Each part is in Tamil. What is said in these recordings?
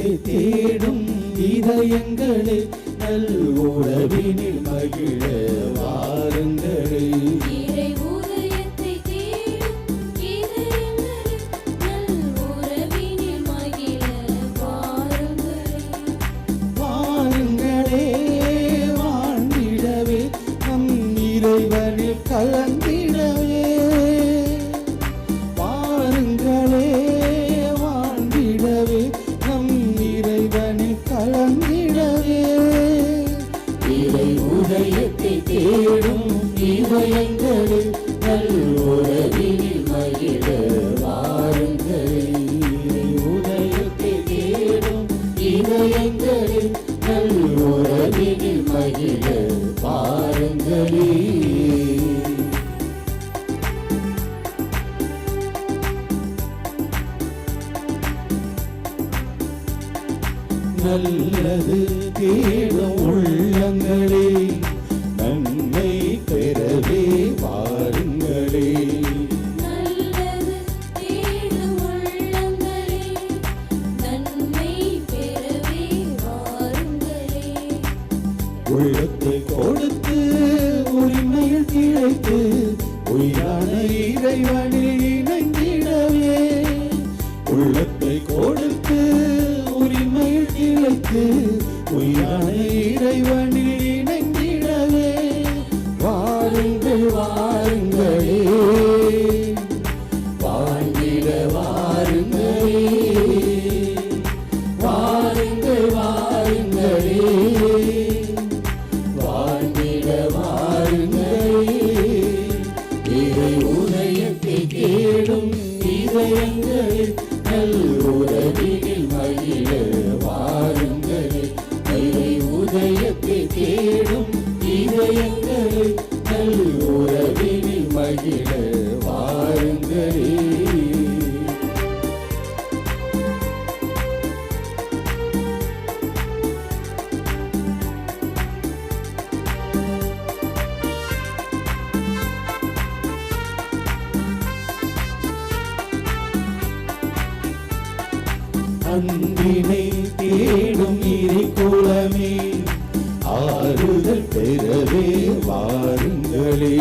இதயத்தை தேடும் இதயங்களே நல் உறவினில் மகிழ வாருங்களே. வாருங்களே வாழ்ந்திடவே நம் இறைவனில் கலந்திடவே. வாருங்களே வாழ்ந்திடவே நம் இறைவனில் கலந்திடவே. இறை உதயத்தை தேடும் இதயங்களே நல் உறவினில் மகிழ வாருங்களே. இறை உதயத்தை தேடும் இதயங்களே நல் உறவினில் மகிழ வாருங்களே. நல்லது தேடும் உள்ளங்களே நன்மை பெறவே வாருங்களே. உள்ளத்தை கொடுத்து உரிமையில் திளைத்து உயிரான இறைவனில் இணைந்திடவே. உள்ளத்தை கொடுத்து உரிமையில் திளைத்து உயிரான இறைவனில் இணைந்திடவே. வாருங்கள் வாருங்களே வாழ்ந்திட வாருங்களே. வாருங்கள் வாருங்களே வாழ்ந்திட வாருங்களே. இறை உதயத்தை தேடும் இதயங்களே நல் உறவினில் மகிழ வாருங்களே. இறை உதயத்தை தேடும் இதயங்களே நல் உறவினில் மகிழ வாருங்களே. அன்பினை தேடும் இறைக்குலமே ஆறுதல் பெறவே வாருங்களே.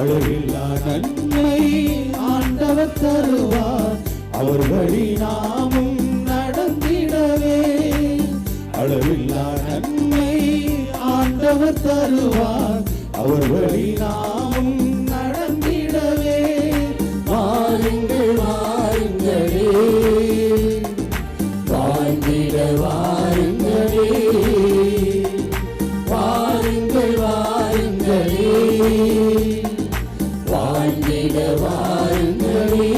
அளவில்லா நன்மை ஆண்டவர் தருவார் அவர் வழி நாமும் நடந்திடவே. அளவில்லா நன்மை ஆண்டவர் தருவார் அவர் வழி நாமும் நடந்திடவே. வாருங்கள் வாருங்களே வாழ்ந்திட வாருங்களே. வாருங்கள் வாருங்களே வாழ்ந்திட வாருங்களே.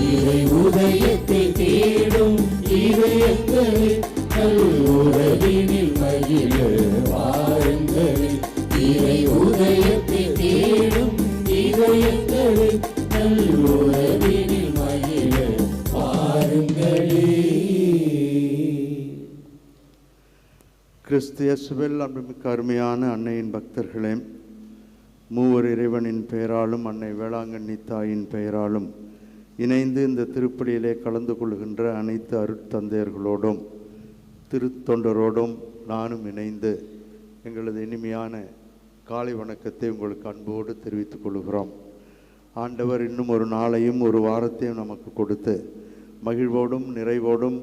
இறை உதயத்தை தேடும் இதயங்களே நல் உறவினில் மகிழ வாருங்களே. இறை உதயத்தை தேடும் இதயங்களே நல் உறவினில் மகிழ வாருங்களே. கிறிஸ்து இயேசுவில் அன்புமிக்க அருமையான அன்னையின் பக்தர்களே, மூவர் இறைவனின் பெயராலும் அன்னை வேளாங்கண்ணி தாயின் பெயராலும் இணைந்து இந்த திருப்பலியிலே கலந்து கொள்கின்ற அனைத்து அருட்தந்தையர்களோடும் திருத்தொண்டரோடும் நானும் இணைந்து எங்களது இனிமையான காலை வணக்கத்தை உங்களுக்கு அன்போடு தெரிவித்துக் கொள்கிறோம். ஆண்டவர் இன்னும் ஒரு நாளையும் ஒரு வாரத்தையும் நமக்கு கொடுத்து மகிழ்வோடும் நிறைவோடும்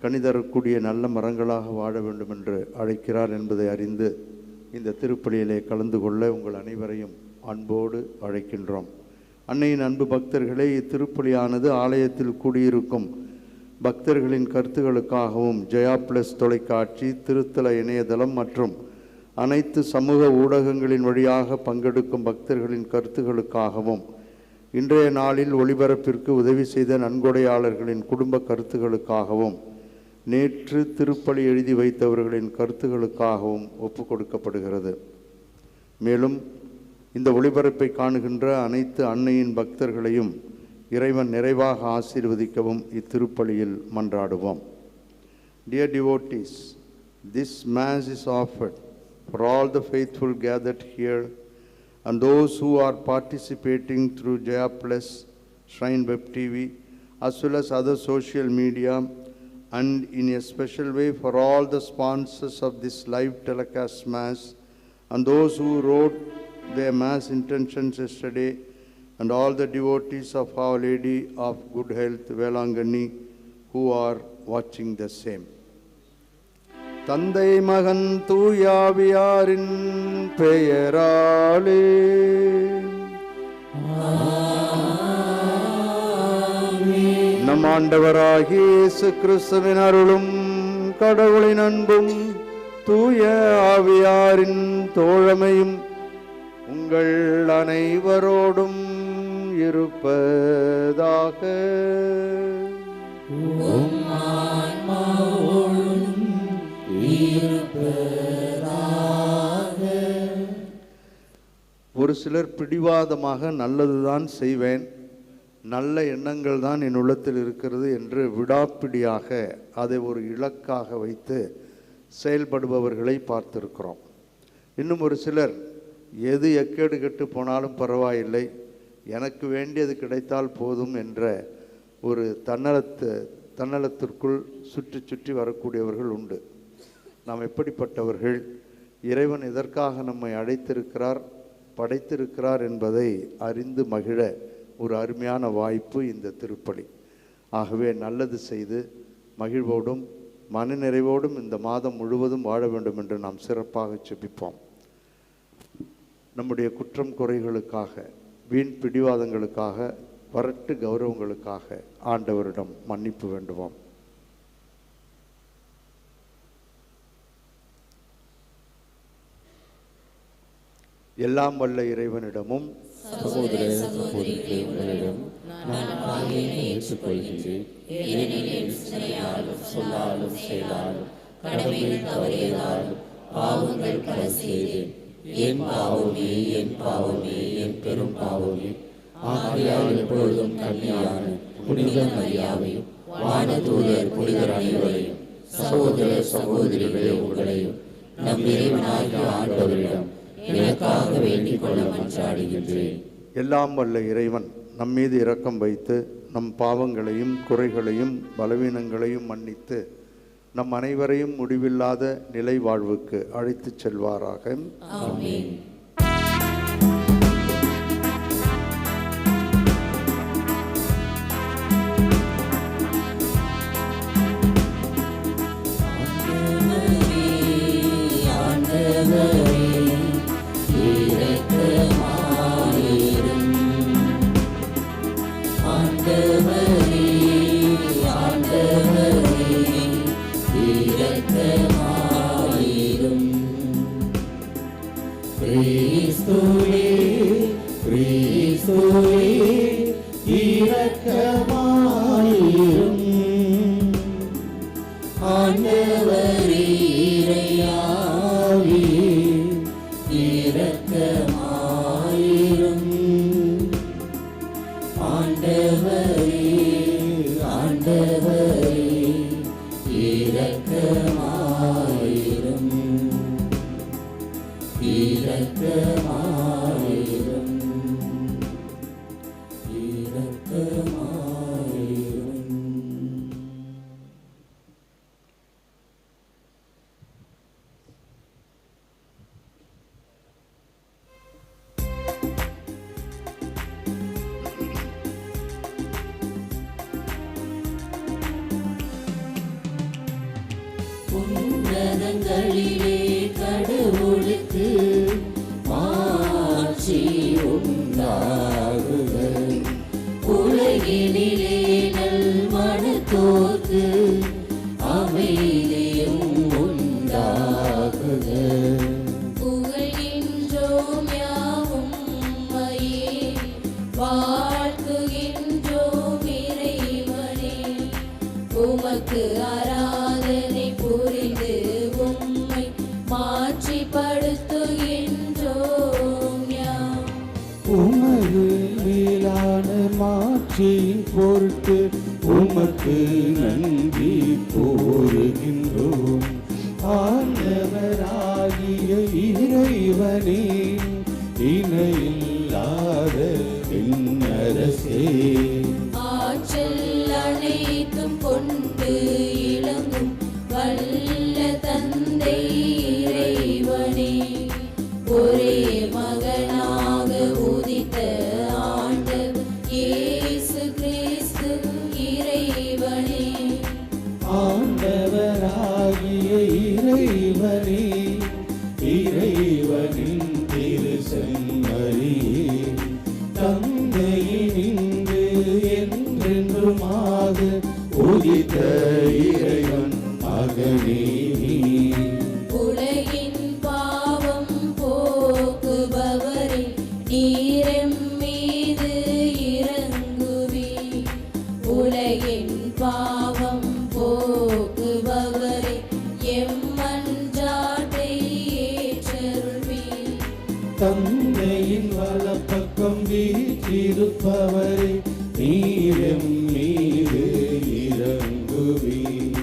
கனிதரக்கூடிய நல்ல மரங்களாக வாழ வேண்டும் என்று அழைக்கிறார் என்பதை அறிந்து இந்த திருப்பலியிலே கலந்து கொள்ள உங்கள் அனைவரையும் அன்போடு அழைக்கின்றோம். அன்னையின் அன்பு பக்தர்களே, இத்திருப்பலியானது ஆலயத்தில் கூடியிருக்கும் பக்தர்களின் கருத்துகளுக்காகவும் ஜெயா பிளஸ் தொலைக்காட்சி, திருத்தல இணையதளம் மற்றும் அனைத்து சமூக ஊடகங்களின் வழியாக பங்கெடுக்கும் பக்தர்களின் கருத்துகளுக்காகவும் இன்றைய நாளில் ஒளிபரப்பிற்கு உதவி செய்த நன்கொடையாளர்களின் குடும்ப கருத்துகளுக்காகவும் நேற்று திருப்பலி எழுதி வைத்தவர்களின் கருத்துகளுக்காகவும் ஒப்பு கொடுக்கப்படுகிறது. மேலும் இந்த ஒளிபரப்பை காணுகின்ற அனைத்து அன்னையின் பக்தர்களையும் இறைவன் நிறைவாக ஆசீர்வதிக்கவும் இத்திருப்பலியில் மன்றாடுவோம். Dear devotees, this Mass is offered for all the faithful gathered here, and those who are participating through Jaya Plus, Shrine Web TV, as well as other social media, and in a special way for all the sponsors of this live telecast Mass, and those who wrote their Mass intentions yesterday, and all the devotees of Our Lady of Good Health, Velangani, who are watching the same. தந்தை மகன் தூயாவியாரின் பெயராலே நம் ஆண்டவராகிய இயேசு கிறிஸ்துவின் அருளும் கடவுளின் அன்பும் தூய ஆவியாரின் தோழமையும் உங்கள் அனைவரோடும் இருப்பதாக. ஒரு சிலர் பிடிவாதமாக நல்லதுதான் செய்வேன், நல்ல எண்ணங்கள் தான் என் உள்ளத்தில் இருக்கிறது என்று விடாப்பிடியாக அதை ஒரு இலக்காக வைத்து செயல்படுபவர்களை பார்த்திருக்கிறோம். இன்னும் ஒரு சிலர் எது எக்கேடு கெட்டு போனாலும் பரவாயில்லை, எனக்கு வேண்டியது கிடைத்தால் போதும் என்ற ஒரு தன்னலத்திற்குள் சுற்றி சுற்றி வரக்கூடியவர்கள் உண்டு. நாம் எப்படிப்பட்டவர்கள்? இறைவன் எதற்காக நம்மை அழைத்திருக்கிறார், படைத்திருக்கிறார் என்பதை அறிந்து மகிழ ஒரு அருமையான வாய்ப்பு இந்த திருப்பலி. ஆகவே நல்லது செய்து மகிழ்வோடும் மனநிறைவோடும் இந்த மாதம் முழுவதும் வாழ வேண்டும் என்று நாம் சிறப்பாக செபிப்போம். நம்முடைய குற்றம் குறைகளுக்காக, வீண் பிடிவாதங்களுக்காக, வரட்டு கௌரவங்களுக்காக ஆண்டவரிடம் மன்னிப்பு வேண்டுவோம். எல்லாம் வல்ல இறைவனிடமும் சகோதர சகோதரிகளே உங்களிடம் நான் பாவியனை ஏற்றுக்கொள்கின்றேன். ஏனெனில் சிந்தனையாலும் சொல்லாலும் செயலாலும் கடமையில் தவறியதாலும் பாவங்கள் பல செய்தேன். என் பாவமே, என் பாவமே, என் பெரும் பாவமே. ஆகையால் எப்பொழுதும் கன்னியான புனித மரியாவையும் வானதூதர் புனிதர் அனைவரையும் சகோதர சகோதரிகளே உங்களையும் நம் இறைவனாகிய ஆண்டவரிடம் எனக்காக வேண்டிக் கொள்ள மன்றாடுகின்றேன். எல்லாம் வல்ல இறைவன் நம் மீது இரக்கம் வைத்து நம் பாவங்களையும் குறைகளையும் பலவீனங்களையும் மன்னித்து நம் அனைவரையும் முடிவில்லாத நிலை வாழ்வுக்கு அழைத்துச் செல்வாராக. ஆமென். உன்னதங்களிலே கடவுளுக்கு மாட்சி உண்டாகுக. உலகினிலே நல்மனத்தோர்க்கு அமைதியும் உண்டாகுக. புகழ்கின்றோம் யாவும் உம்மையே, வாழ்த்துகின்றோம் இறைவனே. உமக்கு ஆராதனை புரிந்து உம்மை மாட்சிப்படுத்துகின்றோம் யாம். உமது மேலான மாட்சியின் பொருட்டு உமக்கு நன்றி கூறுகின்றோம். ஆண்டவராகிய மீட்பராகிய இறைவனே, இறைவனின் திரு செம்மறியே, தந்தையினின்று என்றென்றுமாக உதித்த இறைவன் மகனே நீ. உலகின் பாவம் போக்குபவரே, நீரெம் மீது இறங்குவீர். உலகின் பாவம் போக்குபவரே, எம் மன்றாட்டை ஏற்றருள்வீர். தந்தையின் வலப்பக்கம் வீற்றிருப்பவரே, நீரெம் மீது இறங்குவீர்.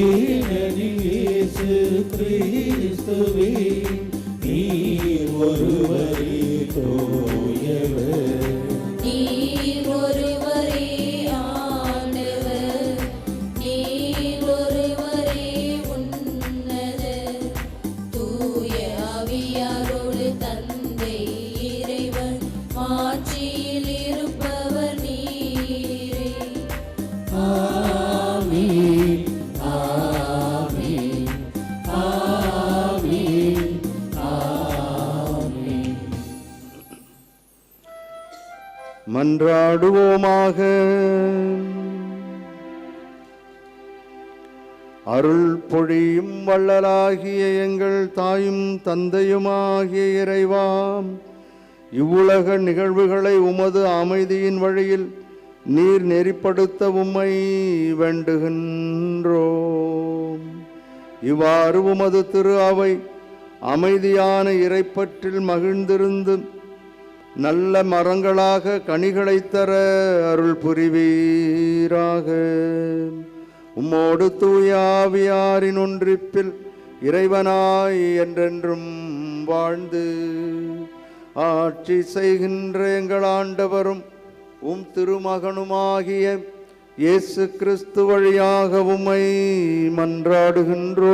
ஏனெனில் இயேசு கிறிஸ்துவே, நீர் ஒருவரே தூயவர். நீர் ஒருவரே ஆண்டவர், நீர் ஒருவரே உன்னதர். தூய ஆவியாரோடு தந்தை இறைவன் மாட்சியில் இருப்பவர் நீரே. ஆமென், ஆமென், ஆமென், ஆமென். மன்றாடுவோமாக. அருள் பொழியும் வள்ளலாகிய எங்கள் தாயும் தந்தையுமாகிய இறைவாம், இவ்வுலக நிகழ்வுகளை உமது அமைதியின் வழியில் நீர் நெறிப்படுத்த உம்மை வேண்டுகின்றோம். இவ்வாறு உமது திரு அவை அமைதியான இறைப்பற்றில் மகிழ்ந்திருந்து நல்ல மரங்களாக கனிகளைத் தர அருள் புரிவீராக. உம்மோடு தூய ஆவியாரின் ஒன்றிப்பில் இறைவனாய் என்றென்றும் வாழ்ந்து ஆட்சி செய்கின்ற எங்கள் ஆண்டவரும் உம் திருமகனுமாகிய இயேசு கிறிஸ்து வழியாக உம்மை மன்றாடுகின்றோம்.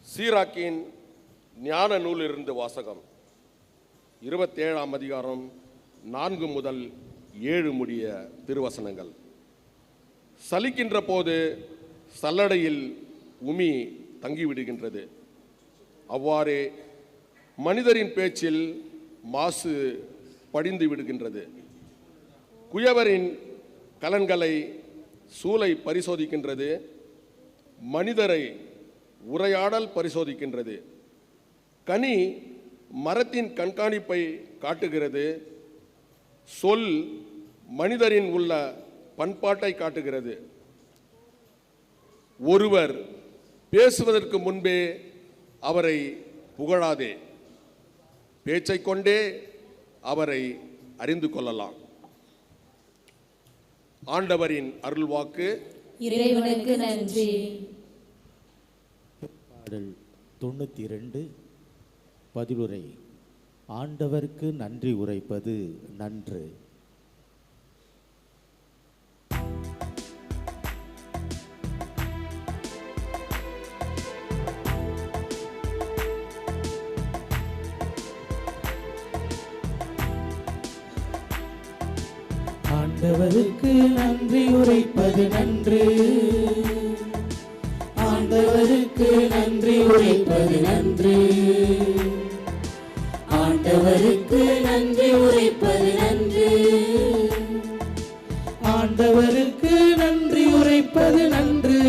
சீராக்கின் ஞான நூலிலிருந்து வாசகம். 27ஆம் அதிகாரம் 4 முதல் 7 முடிய திருவசனங்கள். சலிக்கின்ற போது சல்லடையில் உமி தங்கிவிடுகின்றது. அவ்வாறே மனிதரின் பேச்சில் மாசு படிந்து விடுகின்றது. குயவரின் கலன்களை சூளை பரிசோதிக்கின்றது, மனிதரை உரையாடல் பரிசோதிக்கின்றது. கனி மரத்தின் கண்காணிப்பை காட்டுகிறது, சொல் மனிதரின் உள்ள பண்பாட்டை காட்டுகிறது. ஒருவர் பேசுவதற்கு முன்பே அவரை புகழாதே, பேச்சை கொண்டே அவரை அறிந்து கொள்ளலாம். ஆண்டவரின் அருள்வாக்கு. இறைவனுக்கு நன்றி. பாடல் 92 பதிலுரை. ஆண்டவருக்கு நன்றி உரைப்பது நன்று. ஆண்டவருக்கு நன்றி உரைப்பது நன்று. ஆண்டவருக்கு நன்றி உரைப்பது நன்று. ஆண்டவருக்கு நன்றி உரைப்பது நன்று. ஆண்டவருக்கு நன்றி உரைப்பது நன்று.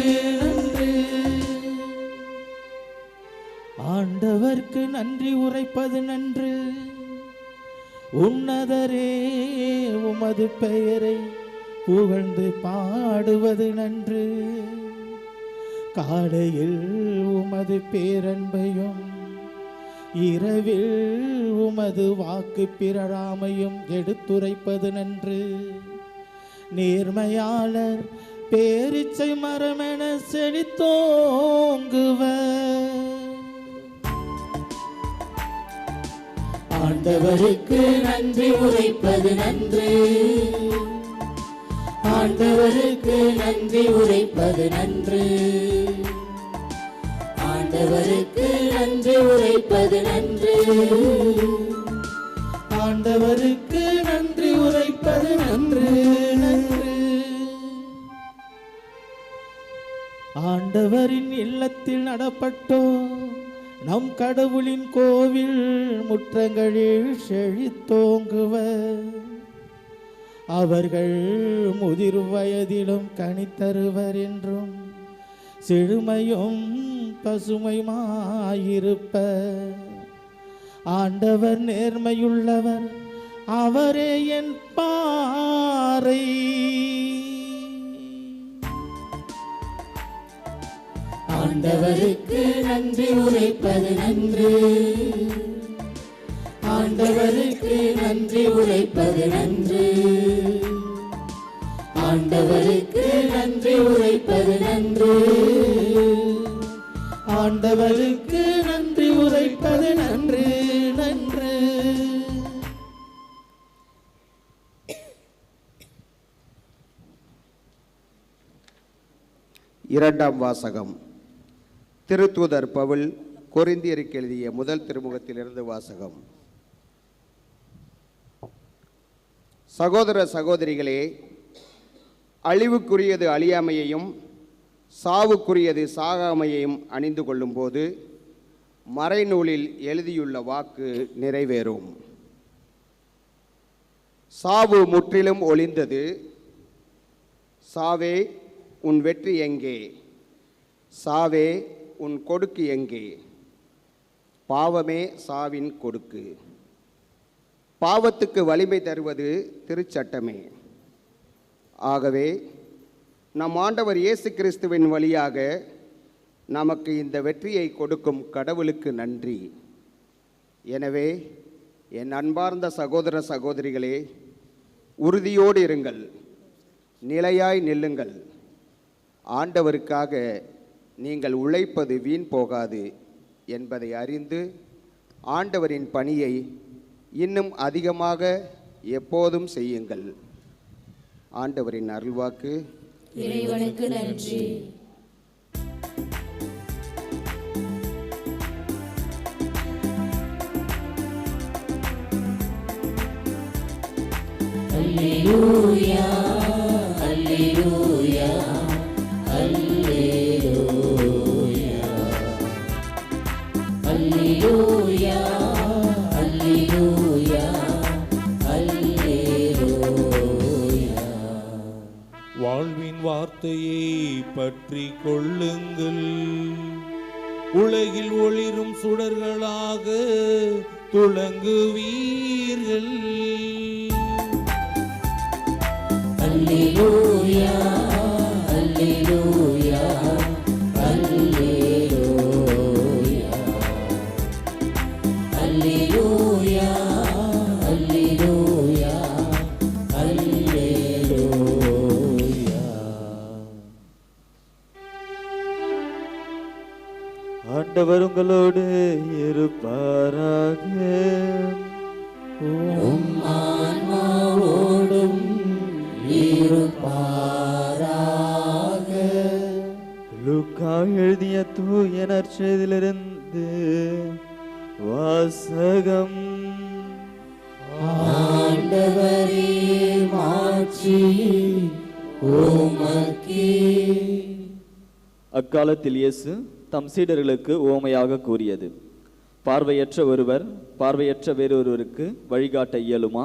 ஆண்டவருக்கு நன்றி உரைப்பது நன்று. உன்னதரே உமது பெயரை புகழ்ந்து பாடுவது நன்று. காலையில் உமது பேரன்பையும் இரவில் உமது வாக்கு பிறராமையும் எடுத்துரைப்பது நன்று. நேர்மையாளர் பேரிச்சை மரமென செழித்தோங்குவர். ஆண்டவருக்கு நன்றி உரைப்பது நன்று. ஆண்டவருக்கு நன்றி உரைப்பது நன்று. ஆண்டவருக்கு நன்றி உரைப்பது நன்று. ஆண்டவருக்கு நன்றி உரைப்பது நன்று நன்று. ஆண்டவரின் இல்லத்தில் நடப்பட்டோ நம் கடவுளின் கோவில் முற்றங்களில் செழித்தோங்குவர். அவர்கள் முதிர் வயதிலும் கனி தருவர் என்றும் செழுமையும் பசுமையுமாயிருப்பர். ஆண்டவர் நேர்மையுள்ளவர், அவரே என் பாறை. ஆண்டவருக்கு நன்றி உரைப்பது நன்று. ஆண்டவருக்கு நன்றி உரைப்பது நன்று. ஆண்டவருக்கு நன்றி உரைப்பது நன்று. ஆண்டவருக்கு நன்றி உரைப்பது நன்று நன்று. இரண்டாம் வாசகம். திருத்தூதர் பவுல் கொரிந்தியருக்கு எழுதிய முதல் திருமுகத்திலிருந்து வாசகம். சகோதர சகோதரிகளே, அழிவுக்குரியது அழியாமையையும் சாவுக்குரியது சாகாமையையும் அணிந்து கொள்ளும்போது மறைநூலில் எழுதியுள்ள வாக்கு நிறைவேறும். சாவு முற்றிலும் ஒளிந்தது. சாவே, உன் வெற்றி எங்கே? சாவே, உன் கொடுக்கு எங்கே? பாவமே சாவின் கொடுக்கு. பாவத்துக்கு வலிமை தருவது திருச்சட்டமே. ஆகவே நம் ஆண்டவர் இயேசு கிறிஸ்துவின் வழியாக நமக்கு இந்த வெற்றியை கொடுக்கும் கடவுளுக்கு நன்றி. எனவே என் அன்பார்ந்த சகோதர சகோதரிகளே, உறுதியோடு இருங்கள், நிலையாய் நில்லுங்கள். ஆண்டவருக்காக நீங்கள் உழைப்பது வீண் போகாது என்பதை அறிந்து ஆண்டவரின் பணியை இன்னும் அதிகமாக எப்போதும் செய்யுங்கள். ஆண்டவரின் அருள்வாக்கு. இறைவனுக்கு நன்றி. அல்லேலூயா, அல்லேலூயா, அல்லேலூயா, அல்லேலூயா, அல்லேலூயா, அல்லேலூயா. வாழ்வின் வார்த்தையை பற்றி கொள்ளுங்கள். உலகில் ஒளிரும் சுடர்களாக துளங்குவீர்கள். அல்லேலூயா, அல்லேலூயா, அல்லேலூயா, அல்லேலூயா, அல்லேலூயா, அல்லேலூயா. ஆண்டவர் உங்களோடு இருப்பாராக. உம் ஆன்மாவோடும் இருப்பாராக. லூக்கா எழுதிய தூய நற்செய்தியிலிருந்து வாசகம். ஆண்டவரே, மாட்சி உமக்கே. அக்காலத்தில் இயேசு தம் சீடர்களுக்கு உவமையாக கூறியது. பார்வையற்ற ஒருவர் பார்வையற்ற வேறொருவருக்கு வழிகாட்ட இயலுமா?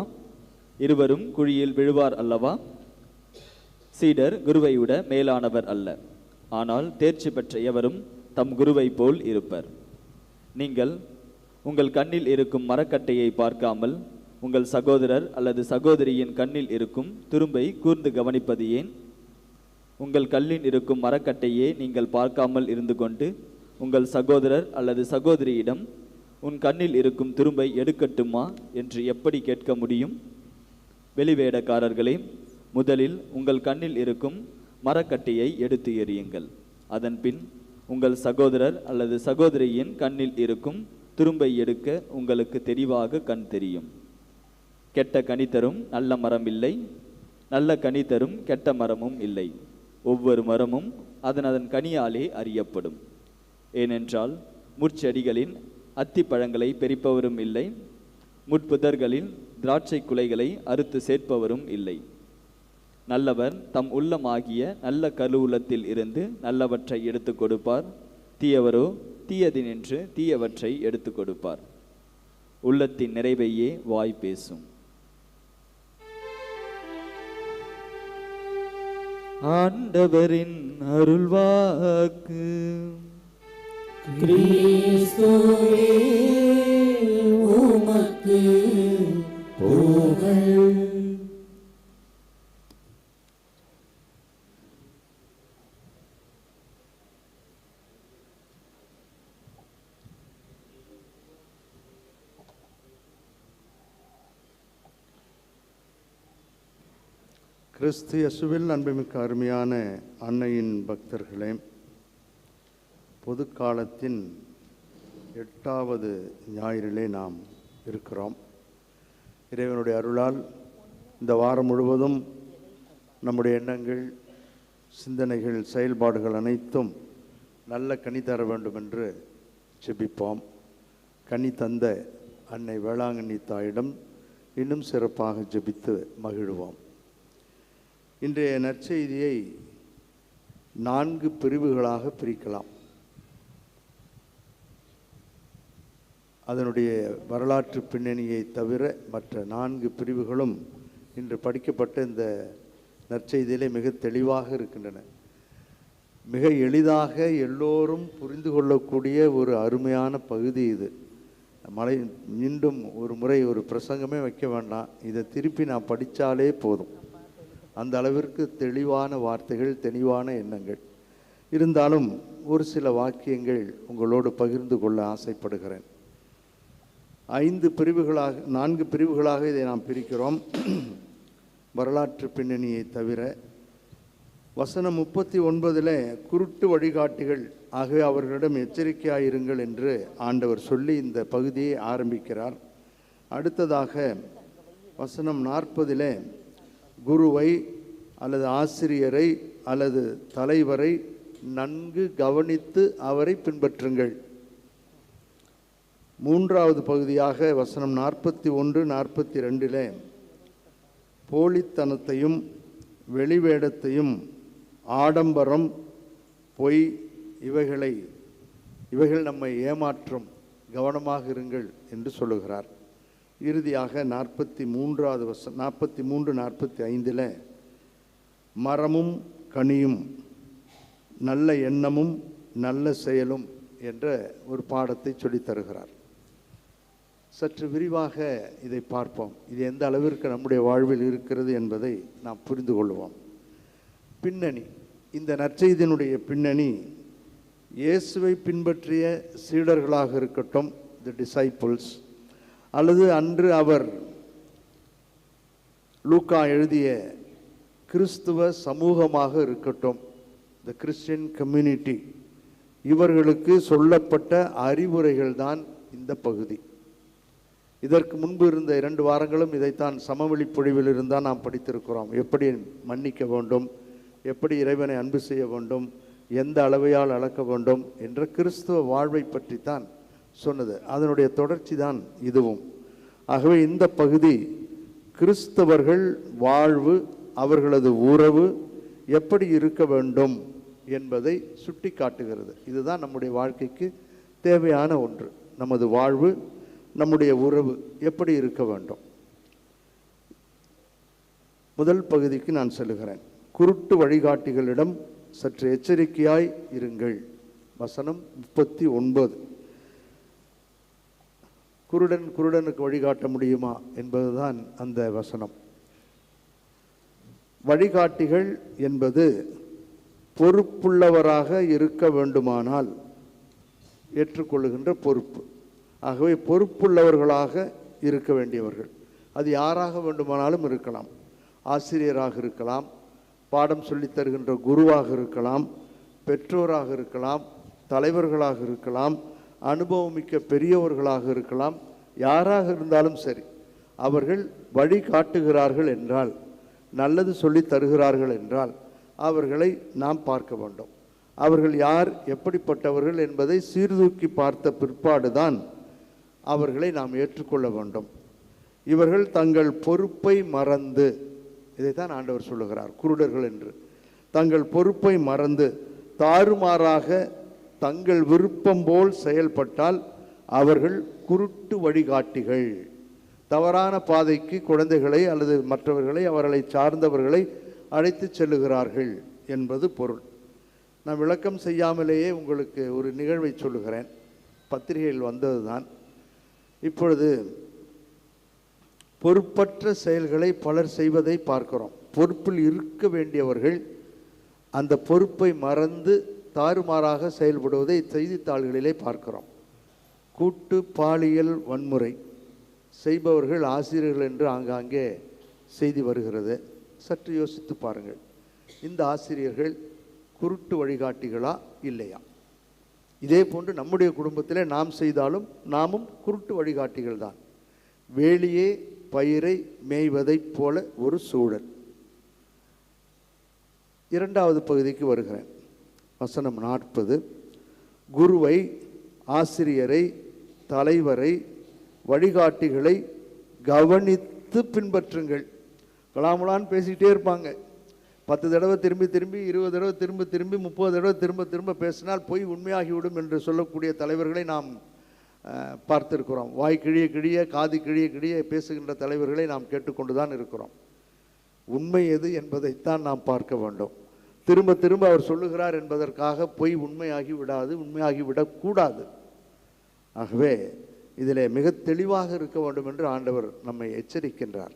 இருவரும் குழியில் விழுவார் அல்லவா? சீடர் குருவை விட மேலானவர் அல்ல, ஆனால் தேர்ச்சி பெற்ற எவரும் தம் குருவை போல் இருப்பர். நீங்கள் உங்கள் கண்ணில் இருக்கும் மரக்கட்டையை பார்க்காமல் உங்கள் சகோதரர் அல்லது சகோதரியின் கண்ணில் இருக்கும் துரும்பை கூர்ந்து கவனிப்பது ஏன்? உங்கள் கல்லில் இருக்கும் மரக்கட்டையே நீங்கள் பார்க்காமல் இருந்து கொண்டு உங்கள் சகோதரர் அல்லது சகோதரியிடம் உன் கண்ணில் இருக்கும் துரும்பை எடுக்கட்டுமா என்று எப்படி கேட்க முடியும்? வெளிவேடக்காரர்களே, முதலில் உங்கள் கண்ணில் இருக்கும் மரக்கட்டையை எடுத்து எறியுங்கள். அதன்பின் உங்கள் சகோதரர் அல்லது சகோதரியின் கண்ணில் இருக்கும் துரும்பை எடுக்க உங்களுக்கு தெரிவாக கண் தெரியும். கெட்ட கனி தரும் நல்ல மரம் இல்லை, நல்ல கனி தரும் கெட்ட மரமும் இல்லை. ஒவ்வொரு மரமும் அதன் கனியாலே அறியப்படும். ஏனென்றால் முட்செடிகளின் அத்திப்பழங்களை பெரிப்பவரும் இல்லை, முட்புதர்களின் திராட்சை குலைகளை அறுத்து சேர்ப்பவரும் இல்லை. நல்லவர் தம் உள்ளமாகிய நல்ல கருவுள்ளத்தில் இருந்து நல்லவற்றை எடுத்து கொடுப்பார், தீயவரோ தீயதினின்று தீயவற்றை எடுத்து கொடுப்பார். உள்ளத்தின் நிறைவையே வாய் பேசும். ஆண்டவரின் அருள்வாக்கு. கிறிஸ்துவே உமக்கு புகழ். கிறிஸ்து இயேசுவில் அன்புமிக்க அருமையான அன்னையின் பக்தர்களே, பொது காலத்தின் 8வது ஞாயிறிலே நாம் இருக்கிறோம். இறைவனுடைய அருளால் இந்த வாரம் முழுவதும் நம்முடைய எண்ணங்கள், சிந்தனைகள், செயல்பாடுகள் அனைத்தும் நல்ல கனி தர வேண்டும் என்று ஜெபிப்போம். கனி தந்த அன்னை வேளாங்கண்ணி தாயிடம் இன்னும் சிறப்பாக ஜெபித்து மகிழ்வோம். இன்றைய நற்செய்தியை 4 பிரிவுகளாக பிரிக்கலாம். அதனுடைய வரலாற்று பின்னணியை தவிர மற்ற 4 பிரிவுகளும் இன்று படிக்கப்பட்ட இந்த நற்செய்தியிலே மிக தெளிவாக இருக்கின்றன. மிக எளிதாக எல்லோரும் புரிந்து கொள்ளக்கூடிய ஒரு அருமையான பகுதி இது. மீண்டும் ஒரு முறை ஒரு பிரசங்கமே வைக்க வேண்டாம், இதை திருப்பி நான் படித்தாலே போதும். அந்த அளவிற்கு தெளிவான வார்த்தைகள், தெளிவான எண்ணங்கள். இருந்தாலும் ஒரு சில வாக்கியங்கள் உங்களோடு பகிர்ந்து கொள்ள ஆசைப்படுகிறேன். 4 பிரிவுகளாக இதை நாம் பிரிக்கிறோம். வரலாற்று பின்னணியை தவிர வசனம் 39 குருட்டு வழிகாட்டிகள் ஆகவே அவர்களிடம் எச்சரிக்கையாயிருங்கள் என்று ஆண்டவர் சொல்லி இந்த பகுதியை ஆரம்பிக்கிறார். அடுத்ததாக வசனம் 40 குருவை அல்லது ஆசிரியரை அல்லது தலைவரை நன்கு கவனித்து அவரை பின்பற்றுங்கள். 3வது பகுதியாக வசனம் 41, 42 போலித்தனத்தையும் வெளிவேடத்தையும் ஆடம்பரம், பொய் இவைகள் நம்மை ஏமாற்றும், கவனமாக இருங்கள் என்று சொல்லுகிறார். இறுதியாக 43, 45 மரமும் கனியும் நல்ல எண்ணமும் நல்ல செயலும் என்ற ஒரு பாடத்தை சொல்லித் தருகிறார். சற்று விரிவாக இதை பார்ப்போம். இது எந்த அளவிற்கு நம்முடைய வாழ்வில் இருக்கிறது என்பதை நாம் புரிந்து கொள்வோம். பின்னணி, இந்த நற்செய்தியினுடைய பின்னணி இயேசுவை பின்பற்றிய சீடர்களாக இருக்கட்டும், தி டிசைபிள்ஸ், அல்லது அன்று அவர் லூக்கா எழுதிய கிறிஸ்துவ சமூகமாக இருக்கட்டும், தி கிறிஸ்டியன் கம்யூனிட்டி, இவர்களுக்கு சொல்லப்பட்ட அறிவுரைகள் தான் இந்த பகுதி. இதற்கு முன்பு இருந்த 2 வாரங்களும் இதைத்தான் சமவெளி பொழிவில் இருந்தால் நாம் படித்திருக்கிறோம். எப்படி மன்னிக்க வேண்டும், எப்படி இறைவனை அன்பு செய்ய வேண்டும், எந்த அளவையால் அளக்க வேண்டும் என்ற கிறிஸ்துவ வாழ்வை பற்றித்தான் சொன்னது. அதனுடைய தொடர்ச்சி தான் இதுவும். ஆகவே இந்த பகுதி கிறிஸ்தவர்கள் வாழ்வு, அவர்களது உறவு எப்படி இருக்க வேண்டும் என்பதை சுட்டி காட்டுகிறது. இதுதான் நம்முடைய வாழ்க்கைக்கு தேவையான ஒன்று. நமது வாழ்வு, நம்முடைய உறவு எப்படி இருக்க வேண்டும். முதல் பகுதிக்கு நான் சொல்லுகிறேன். குருட்டு வழிகாட்டிகளிடம் சற்று எச்சரிக்கையாய் இருங்கள். வசனம் 39. குருடனுக்கு வழிகாட்ட முடியுமா என்பதுதான் அந்த வசனம். வழிகாட்டிகள் என்பது பொறுப்புள்ளவராக இருக்க வேண்டுமானால் ஏற்றுக்கொள்ளுகின்ற பொறுப்பு. ஆகவே பொறுப்புள்ளவர்களாக இருக்க வேண்டியவர்கள். அது யாராக வேண்டுமானாலும் இருக்கலாம். ஆசிரியராக இருக்கலாம், பாடம் சொல்லித் தருகின்ற குருவாக இருக்கலாம், பெற்றோராக இருக்கலாம், தலைவர்களாக இருக்கலாம், அனுபவமிக்க பெரியவர்களாக இருக்கலாம், யாராக இருந்தாலும் சரி, அவர்கள் வழி காட்டுகிறார்கள் என்றால், நல்லது சொல்லி தருகிறார்கள் என்றால் அவர்களை நாம் பார்க்க வேண்டும். அவர்கள் யார், எப்படிப்பட்டவர்கள் என்பதை சீர்தூக்கி பார்த்த பிற்பாடுதான் அவர்களை நாம் ஏற்றுக்கொள்ள வேண்டும். இவர்கள் தங்கள் பொறுப்பை மறந்து, இதைத்தான் ஆண்டவர் சொல்லுகிறார் குருடர்கள் என்று, தங்கள் பொறுப்பை மறந்து தாறுமாறாக தங்கள் விருப்பம் போல் செயல்பட்டால் அவர்கள் குருட்டு வழிகாட்டிகள். தவறான பாதைக்கு குழந்தைகளை அல்லது மற்றவர்களை, அவர்களை சார்ந்தவர்களை அழைத்து செல்லுகிறார்கள் என்பது பொருள். நான் விளக்கம் செய்யாமலேயே உங்களுக்கு ஒரு நிகழ்வை சொல்லுகிறேன். பத்திரிகையில் வந்தது தான். இப்பொழுது பொறுப்பற்ற செயல்களை பலர் செய்வதை பார்க்கிறோம். பொறுப்பில் இருக்க வேண்டியவர்கள் அந்த பொறுப்பை மறந்து தாறுமாறாக செயல்படுவதை செய்தித்தாள்களிலே பார்க்கிறோம். கூட்டு பாலியல் வன்முறை செய்பவர்கள் ஆசிரியர்கள் என்று ஆங்காங்கே செய்தி வருகிறது. சற்று யோசித்து பாருங்கள், இந்த ஆசிரியர்கள் குருட்டு வழிகாட்டிகளா இல்லையா? இதே போன்று நம்முடைய குடும்பத்திலே நாம் செய்தாலும் நாமும் குருட்டு வழிகாட்டிகள் தான். வேலியே பயிரை மேய்வதைப் போல ஒரு சூழல். இரண்டாவது பகுதிக்கு வருகிறேன். வசனம் 40. குருவை, ஆசிரியரை, தலைவரை, வழிகாட்டிகளை கவனித்து பின்பற்றுங்கள். கலாமுலான்னு பேசிக்கிட்டே இருப்பாங்க. 10 தடவை திரும்பி திரும்பி, 20 தடவை திரும்ப திரும்பி, 30 தடவை திரும்ப திரும்ப பேசினால் பொய் உண்மையாகிவிடும் என்று சொல்லக்கூடிய தலைவர்களை நாம் பார்த்திருக்கிறோம். வாய் கிழிய கிழிய, காது கிழிய கிழிய பேசுகின்ற தலைவர்களை நாம் கேட்டுக்கொண்டு தான் இருக்கிறோம். உண்மை எது என்பதைத்தான் நாம் பார்க்க வேண்டும். திரும்ப திரும்ப அவர் சொல்லுகிறார் என்பதற்காக பொய் உண்மையாகி விடாது, உண்மையாகி விடக்கூடாது. ஆகவே இதிலே மிக தெளிவாக இருக்க வேண்டும் என்று ஆண்டவர் நம்மை எச்சரிக்கின்றார்.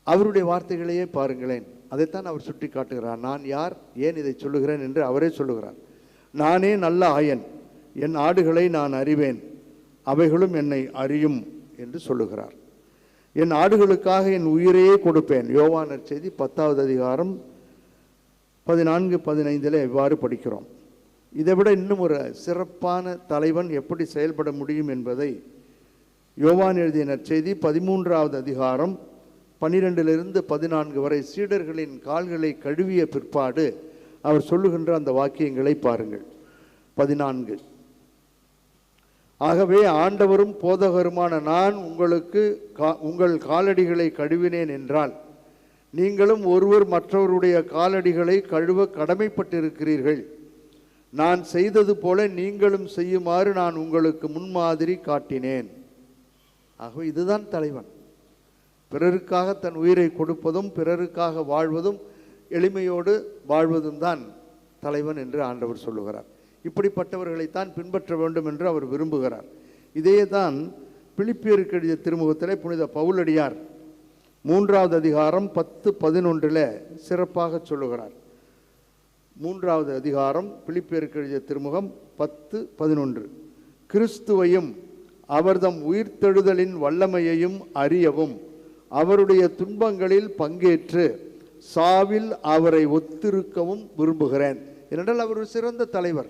அவருடைய வார்த்தைகளையே பாருங்களேன், அதைத்தான் அவர் சுட்டி காட்டுகிறார். நான் யார், ஏன் இதை சொல்லுகிறேன் என்று அவரே சொல்லுகிறார். நானே நல்ல ஆயன், என் ஆடுகளை நான் அறிவேன், அவைகளும் என்னை அறியும் என்று சொல்லுகிறார். என் ஆடுகளுக்காக என் உயிரையே கொடுப்பேன். யோவான் நற்செய்தி 10வது அதிகாரம் 14-15 இவ்வாறு படிக்கிறோம். இதைவிட இன்னும் ஒரு சிறப்பான தலைவன் எப்படி செயல்பட முடியும் என்பதை யோவான் எழுதிய நற்செய்தி 13வது அதிகாரம் 12-14 வரை சீடர்களின் கால்களை கழுவிய பிற்பாடு அவர் சொல்லுகின்ற அந்த வாக்கியங்களை பாருங்கள். 14. ஆகவே ஆண்டவரும் போதகருமான நான் உங்கள் காலடிகளை கழுவினேன் என்றால், நீங்களும் ஒருவர் மற்றவருடைய காலடிகளை கழுவ கடமைப்பட்டிருக்கிறீர்கள். நான் செய்தது போல நீங்களும் செய்யுமாறு நான் உங்களுக்கு முன்மாதிரி காட்டினேன். ஆகவே இதுதான் தலைவன். பிறருக்காக தன் உயிரை கொடுப்பதும், பிறருக்காக வாழ்வதும், எளிமையோடு வாழ்வதும் தான் தலைவன் என்று ஆண்டவர் சொல்லுகிறார். இப்படிப்பட்டவர்களைத்தான் பின்பற்ற வேண்டும் என்று அவர் விரும்புகிறார். இதையே தான் பிலிப்பியருக்கு எழுதிய திருமுகத்திலே புனித பவுலடியார் 3வது அதிகாரம் 10-11 சிறப்பாக சொல்லுகிறார். 3வது அதிகாரம் பிலிப்பியருக்கு எழுதிய திருமுகம் 10-11. கிறிஸ்துவையும் அவர்தம் உயிர்த்தெழுதலின் வல்லமையையும் அறியவும், அவருடைய துன்பங்களில் பங்கேற்று சாவில் அவரை ஒத்திருக்கவும் விரும்புகிறேன். ஏனென்றால் அவர் ஒரு சிறந்த தலைவர்.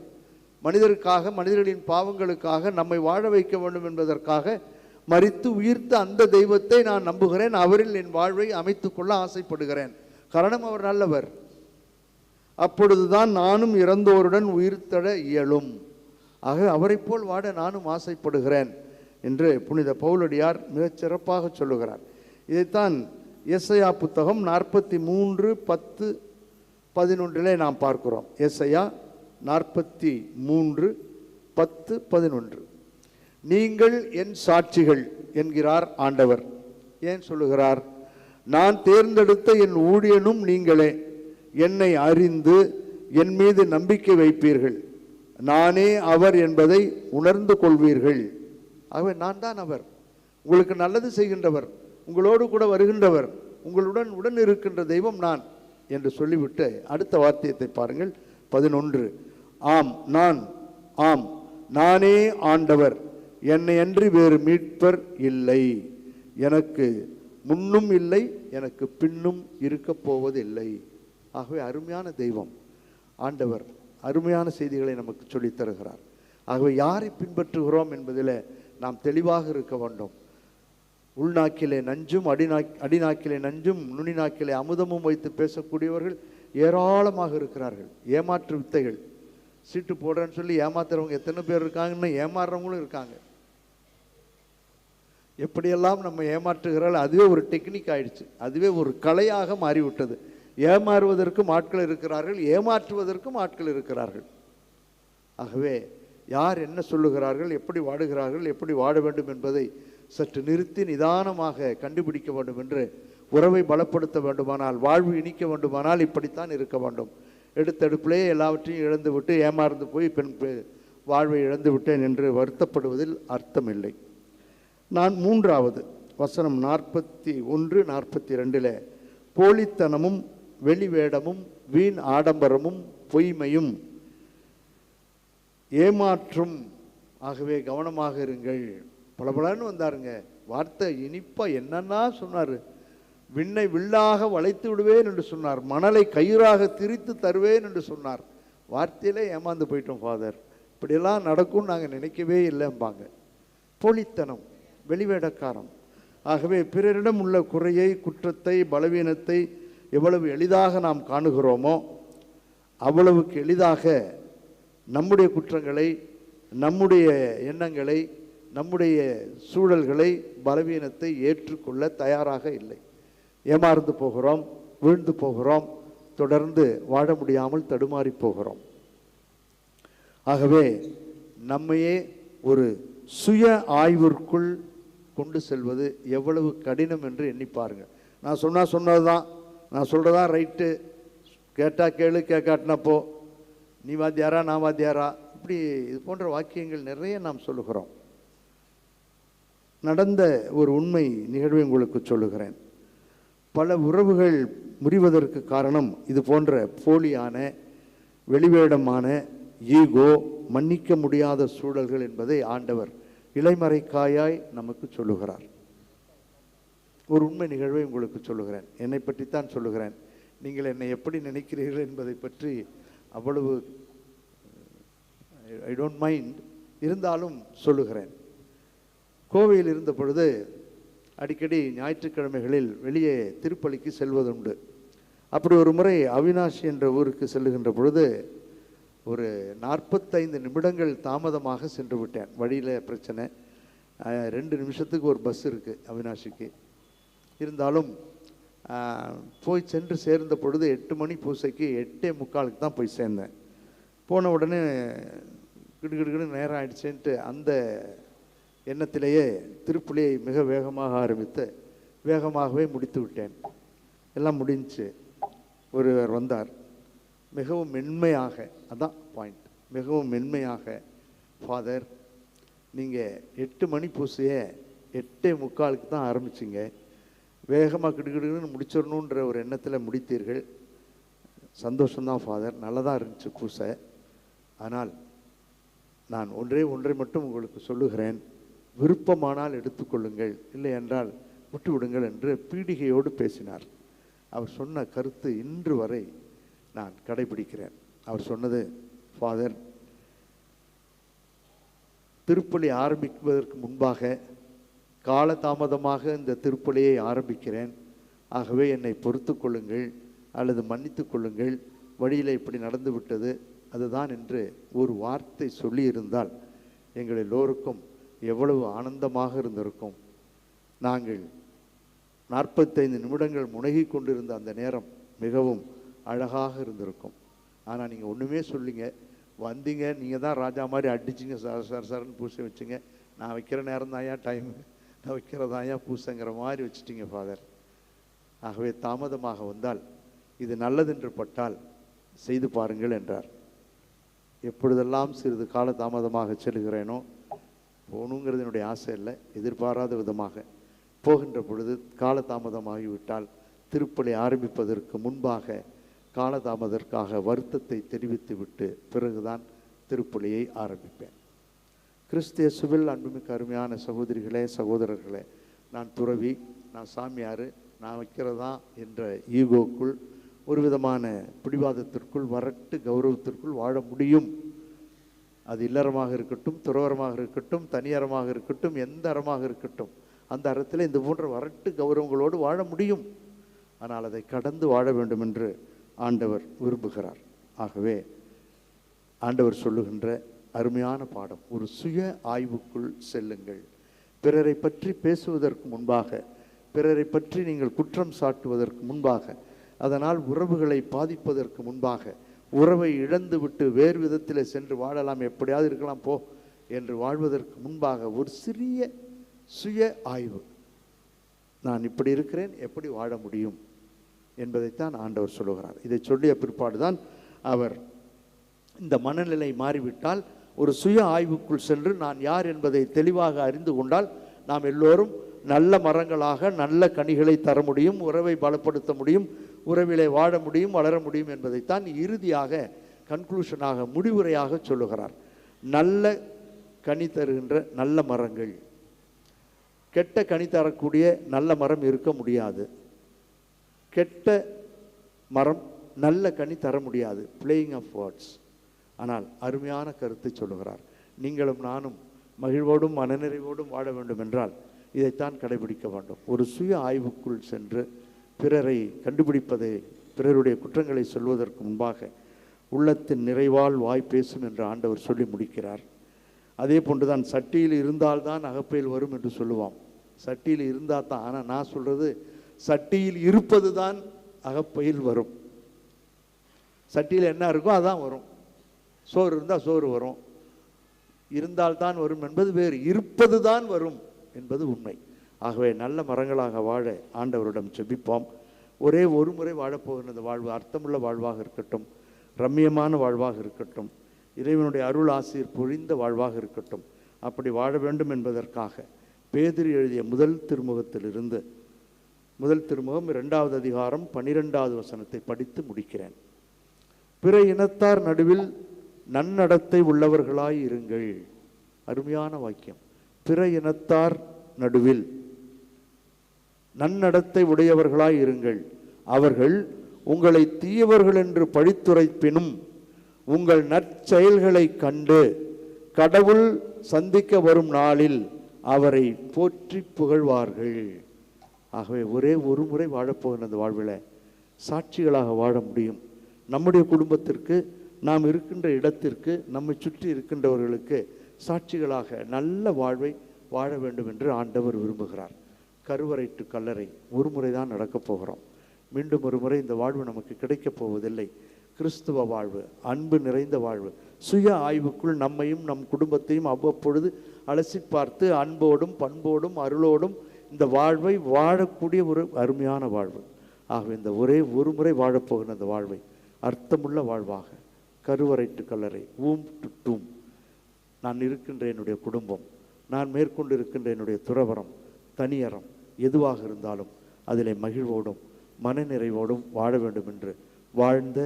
மனிதருக்காக, மனிதர்களின் பாவங்களுக்காக நம்மை வாழ வைக்க வேண்டும் என்பதற்காக மரித்து உயிர்த்த அந்த தெய்வத்தை நான் நம்புகிறேன். அவரில் என் வாழ்வை அமைத்துக் கொள்ள ஆசைப்படுகிறேன். காரணம், அவர் நல்லவர். அப்பொழுதுதான் நானும் இறந்தோருடன் உயிர்த்தெழ இயலும். ஆக அவரை போல் வாழ நானும் ஆசைப்படுகிறேன் என்று புனித பவுலடியார் மிகச் சிறப்பாக சொல்லுகிறார். இதைத்தான் எசையா புத்தகம் 43:10-11 நாம் பார்க்கிறோம். எசையா 43:10-11. நீங்கள் என் சாட்சிகள் என்கிறார் ஆண்டவர். ஏன் சொல்லுகிறார்? நான் தேர்ந்தெடுத்த என் ஊழியனும் நீங்களே. என்னை அறிந்து என் மீது நம்பிக்கை வைப்பீர்கள். நானே அவர் என்பதை உணர்ந்து கொள்வீர்கள். ஆகவே நான் தான் அவர். உங்களுக்கு நல்லது செய்கின்றவர், உங்களோடு கூட வருகின்றவர், உடன் இருக்கின்ற தெய்வம் நான் என்று சொல்லிவிட்டு அடுத்த வார்த்தையத்தை பாருங்கள். 11. ஆம் நானே ஆண்டவர், என்னை அன்றி வேறு மீட்பர் இல்லை. எனக்கு முன்னும் இல்லை, எனக்கு பின்னும் இருக்க போவதில்லை. ஆகவே அருமையான தெய்வம் ஆண்டவர் அருமையான செய்திகளை நமக்கு சொல்லித் தருகிறார். ஆகவே யாரை பின்பற்றுகிறோம் என்பதில் நாம் தெளிவாக இருக்க வேண்டும். உள்நாக்கிலே நஞ்சும் அடிநாக்கிலே நஞ்சும் நுனிநாக்கிலே அமுதமும் வைத்து பேசக்கூடியவர்கள் ஏராளமாக இருக்கிறார்கள். ஏமாற்று வித்தைகள், சீட்டு போடுறேன்னு சொல்லி ஏமாத்துறவங்க எத்தனை பேர் இருக்காங்கன்னு ஏமாறுறவங்களும் இருக்காங்க. எப்படியெல்லாம் நம்ம ஏமாற்றுகிறாள், அதுவே ஒரு டெக்னிக் ஆயிடுச்சு, அதுவே ஒரு கலையாக மாறிவிட்டது. ஏமாறுவதற்கும் ஆட்கள் இருக்கிறார்கள், ஏமாற்றுவதற்கும் ஆட்கள் இருக்கிறார்கள். ஆகவே யார் என்ன சொல்லுகிறார்கள், எப்படி வாடுகிறார்கள், எப்படி வாட வேண்டும் என்பதை சற்று நிறுத்தி நிதானமாக கண்டுபிடிக்க வேண்டும். என்று உறவை பலப்படுத்த வேண்டுமானால், வாழ்வு இனிக்க வேண்டுமானால் இப்படித்தான் இருக்க வேண்டும். எடுத்தெடுப்பிலே எல்லாவற்றையும் இழந்து விட்டு ஏமாந்து போய் வாழ்வை இழந்து விட்டேன் என்று வருத்தப்படுவதில் அர்த்தமில்லை. நான் 3வது வசனம் 41, 42 போலித்தனமும் வெளிவேடமும் வீண் ஆடம்பரமும் பொய்மையும் ஏமாற்றும். ஆகவே கவனமாக இருங்கள். பலபலன்னு வந்தாருங்க, வார்த்தை இனிப்பா என்னன்னா சொன்னார். விண்ணை வில்லாக வளைத்து விடுவேன் என்று சொன்னார், மணலை கயிறாக திரித்து தருவேன் என்று சொன்னார். வார்த்தையிலே ஏமாந்து போயிட்டோம் ஃபாதர், இப்படியெல்லாம் நடக்கும்னு நாங்கள் நினைக்கவே இல்லைம்பாங்க. போலித்தனம், வெளிவேடக்காரம். ஆகவே பிறரிடம் உள்ள குறையை, குற்றத்தை, பலவீனத்தை எவ்வளவு எளிதாக நாம் காணுகிறோமோ அவ்வளவுக்கு எளிதாக நம்முடைய குற்றங்களை, நம்முடைய எண்ணங்களை, நம்முடைய சூழல்களை, பலவீனத்தை ஏற்றுக்கொள்ள தயாராக இல்லை. ஏமாந்து போகிறோம், வீழ்ந்து போகிறோம், தொடர்ந்து வாழ முடியாமல் தடுமாறி போகிறோம். ஆகவே நம்மையே ஒரு சுய ஆய்விற்குள் கொண்டு செல்வது எவ்வளவு கடினம் என்று எண்ணி பாருங்க. நான் சொன்னது தான், நான் சொல்கிறதா ரைட்டு, கேட்டால் கேளு, கேட்காட்டினப்போ நீ வாத்தியாரா நான் வாத்தியாரா, இப்படி இது போன்ற வாக்கியங்கள் நிறைய நாம் சொல்லுகிறோம். நடந்த ஒரு உண்மை நிகழ்வை உங்களுக்கு சொல்லுகிறேன். பல உறவுகள் முறிவதற்கு காரணம் இது போன்ற போலியான, வெளிவேடமான, ஈகோ, மன்னிக்க முடியாத சூழல்கள் என்பதை ஆண்டவர் இலைமறைக்காயாய் நமக்கு சொல்லுகிறார். ஒரு உண்மை நிகழ்வை உங்களுக்கு சொல்லுகிறேன். என்னை பற்றித்தான் சொல்லுகிறேன். நீங்கள் என்னை எப்படி நினைக்கிறீர்கள் என்பதை பற்றி அவ்வளவு ஐ டோன்ட் மைண்ட், இருந்தாலும் சொல்லுகிறேன். கோவையில் இருந்த பொழுது அடிக்கடி ஞாயிற்றுக்கிழமைகளில் வெளியே திருப்பலிக்கு செல்வதுண்டு. அப்படி ஒரு முறை அவினாஷ் என்ற ஊருக்கு செல்லுகின்ற பொழுது ஒரு 45 நிமிடங்கள் தாமதமாக சென்று விட்டேன். வழியில் பிரச்சனை, 2 நிமிஷத்துக்கு ஒரு பஸ் இருக்குது அவினாஷிக்கு. இருந்தாலும் போய் சென்று சேர்ந்த பொழுது 8 மணி பூசைக்கு 8:45 தான் போய் சேர்ந்தேன். போன உடனே கிடுகிடுகிடு நேரம் ஆயிடுச்சேன்ட்டு அந்த எண்ணத்திலேயே திருப்பலியை மிக வேகமாக ஆரம்பித்து வேகமாகவே முடித்து விட்டேன். எல்லாம் முடிஞ்சு ஒருவர் வந்தார், மிகவும் மென்மையாக, அதான் பாயிண்ட், மிகவும் மென்மையாக, ஃபாதர் நீங்கள் 8 மணி பூசையை 8:45 தான் ஆரம்பிச்சிங்க, வேகமாக கிடுகிடுன்னு முடிச்சிடணுன்ற ஒரு எண்ணத்தில் முடித்தீர்கள். சந்தோஷம்தான் ஃபாதர், நல்லதாக இருந்துச்சு பூசை. ஆனால் நான் ஒன்றை மட்டும் உங்களுக்கு சொல்லுகிறேன், விருப்பமானால் எடுத்துக்கொள்ளுங்கள், இல்லை என்றால் விட்டுவிடுங்கள் என்று பீடிகையோடு பேசினார். அவர் சொன்ன கருத்து இன்று வரை நான் கடைபிடிக்கிறேன். அவர் சொன்னது, ஃபாதர் திருப்பலி ஆரம்பிப்பதற்கு முன்பாக காலதாமதமாக இந்த திருப்பலியை ஆரம்பிக்கிறேன், ஆகவே என்னை பொறுத்து கொள்ளுங்கள் அல்லது மன்னித்து கொள்ளுங்கள், வழியில் இப்படி நடந்து விட்டது அதுதான் என்று ஒரு வார்த்தை சொல்லியிருந்தால் எங்கள் எல்லோருக்கும் எவ்வளவு ஆனந்தமாக இருந்திருக்கும். நாங்கள் 45 நிமிடங்கள் முனகி கொண்டிருந்த அந்த நேரம் மிகவும் அழகாக இருந்திருக்கும். ஆனால் நீங்கள் ஒன்றுமே சொல்லிங்க, வந்தீங்க, நீங்கள் தான் ராஜா மாதிரி அடிச்சிங்க, சரன்னு பூசை வச்சுங்க, நான் வைக்கிற நேரம் தான் ஏன் டைம், நான் வைக்கிறதா ஏன் பூசைங்கிற மாதிரி வச்சுட்டிங்க ஃபாதர். ஆகவே தாமதமாக வந்தால் இது நல்லதென்று பட்டால் செய்து பாருங்கள் என்றார். எப்பொழுதெல்லாம் சிறிது கால தாமதமாக செல்கிறேனோ, போகணுங்கிறது என்னுடைய ஆசை இல்லை, எதிர்பாராத விதமாக போகின்ற பொழுது காலதாமதமாகிவிட்டால் திருப்பலி ஆரம்பிப்பதற்கு முன்பாக காலதாமதற்காக வருத்தத்தை தெரிவித்து விட்டு பிறகுதான் திருப்பலியை ஆரம்பிப்பேன். கிறிஸ்து இயேசுவில் அன்புமிக்க அருமையான சகோதரிகளே, சகோதரர்களே, நான் துறவி, நான் சாமியார், நான் வைக்கிறதா என்ற ஈகோக்குள், ஒரு விதமான பிடிவாதத்திற்குள், வரட்டு கௌரவத்திற்குள் வாழ முடியும். அது இல்லறமாக இருக்கட்டும், துறவரமாக இருக்கட்டும், தனியறமாக இருக்கட்டும், எந்த அறமாக இருக்கட்டும், அந்த அறத்தில் இந்த போன்ற வரட்டு கௌரவங்களோடு வாழ முடியும். ஆனால் அதை கடந்து வாழ வேண்டும் என்று ஆண்டவர் விரும்புகிறார். ஆகவே ஆண்டவர் சொல்லுகின்ற அருமையான பாடம், ஒரு சுய ஆய்வுக்குள் செல்லுங்கள். பிறரை பற்றி பேசுவதற்கு முன்பாக, பிறரை பற்றி நீங்கள் குற்றம் சாட்டுவதற்கு முன்பாக, அதனால் உறவுகளை பாதிப்பதற்கு முன்பாக, உறவை இழந்து விட்டு வேறு விதத்தில் சென்று வாழலாம், எப்படியாவது இருக்கலாம் போ என்று வாழ்வதற்கு முன்பாக ஒரு சிறிய சுய ஆய்வு. நான் இப்படி இருக்கிறேன், எப்படி வாழ முடியும் என்பதைத்தான் ஆண்டவர் சொல்லுகிறார். இதை சொல்லிய பிற்பாடுதான் அவர் இந்த மனநிலை மாறிவிட்டால் ஒரு சுய ஆய்வுக்குள் சென்று நான் யார் என்பதை தெளிவாக அறிந்து கொண்டால் நாம் எல்லோரும் நல்ல மரங்களாக நல்ல கனிகளை தர முடியும், உறவை பலப்படுத்த முடியும், உறவிலே வாழ முடியும், வளர முடியும் என்பதைத்தான் இறுதியாக கன்க்ளூஷனாக முடிவுரையாக சொல்லுகிறார். நல்ல கனி தருகின்ற நல்ல மரங்கள், கெட்ட கனி தரக்கூடிய நல்ல மரம் இருக்க முடியாது. கெட்ட மரம் நல்ல கனி தர முடியாது. Playing of words. ஆனால் அருமையான கருத்தை சொல்லுகிறார். நீங்களும் நானும் மகிழ்வோடும் மனநிறைவோடும் வாழ வேண்டும் என்றால் இதைத்தான் கடைபிடிக்க வேண்டும். ஒரு சுய ஆய்வுக்குள் சென்று பிறரை கண்டுபிடிப்பதை, பிறருடைய குற்றங்களை சொல்வதற்கு முன்பாக உள்ளத்தின் நிறைவால் வாய் பேசும் என்று ஆண்டவர் சொல்லி முடிக்கிறார். அதே போன்றுதான் சட்டியில் இருந்தால்தான் அகப்பையில் வரும் என்று சொல்லுவான். சட்டியில் இருந்தால் தான். ஆனால் நான் சொல்கிறது, சட்டியில் இருப்பது தான் அகப்பையில் வரும். சட்டியில் என்ன இருக்கோ அதான் வரும். சோறு இருந்தால் சோறு வரும், இருந்தால்தான் வரும் என்பது வேறு, இருப்பது தான் வரும் என்பது உண்மை. ஆகவே நல்ல மரங்களாக வாழ ஆண்டவரிடம் செபிப்போம். ஒரே ஒரு முறை வாழப்போகிற இந்த வாழ்வு அர்த்தமுள்ள வாழ்வாக இருக்கட்டும், ரம்மியமான வாழ்வாக இருக்கட்டும், இறைவனுடைய அருள் ஆசீர் பொழிந்த வாழ்வாக இருக்கட்டும். அப்படி வாழ வேண்டும் என்பதற்காக பேதுரு எழுதிய முதல் திருமுகத்திலிருந்து, முதல் திருமுகம் 2வது அதிகாரம் 12வது வசனத்தை படித்து முடிக்கிறேன். பிற இனத்தார் நடுவில் நன்னடத்தை உள்ளவர்களாய் இருங்கள். அருமையான வாக்கியம். பிற இனத்தார் நடுவில் நன்னடத்தை உடையவர்களாய் இருங்கள். அவர்கள் உங்களை தீயவர்கள் என்று பழித்துரைப்பினும் உங்கள் நற்செயல்களை கண்டு கடவுள் சந்திக்க வரும் நாளில் அவரை போற்றி புகழ்வார்கள். ஆகவே ஒரே ஒரு முறை வாழப்போகிற அந்த வாழ்வில் சாட்சிகளாக வாழ முடியும். நம்முடைய குடும்பத்திற்கு, நாம் இருக்கின்ற இடத்திற்கு, நம்மை சுற்றி இருக்கின்றவர்களுக்கு சாட்சிகளாக நல்ல வாழ்வை வாழ வேண்டும் என்று ஆண்டவர் விரும்புகிறார். கருவறை டு கல்லறை ஒரு முறை தான் நடக்கப் போகிறோம். மீண்டும் ஒரு முறை இந்த வாழ்வு நமக்கு கிடைக்கப் போவதில்லை. கிறிஸ்துவ வாழ்வு, அன்பு நிறைந்த வாழ்வு, சுய ஆய்வுக்குள் நம்மையும் நம் குடும்பத்தையும் அவ்வப்பொழுது அலசி பார்த்து அன்போடும் பண்போடும் அருளோடும் இந்த வாழ்வை வாழக்கூடிய ஒரு அருமையான வாழ்வு. ஆகவே இந்த ஒரே ஒரு முறை வாழப்போகிற அந்த வாழ்வை அர்த்தமுள்ள வாழ்வாக, கருவறை டு கல்லறை, ஊம் டு டூம், நான் இருக்கின்ற என்னுடைய குடும்பம், நான் மேற்கொண்டு இருக்கின்ற என்னுடைய துறவரம், தனியறம் எதுவாக இருந்தாலும் அதிலே மகிழ்வோடும் மனநிறைவோடும் வாழ வேண்டும் என்று வாழ்ந்த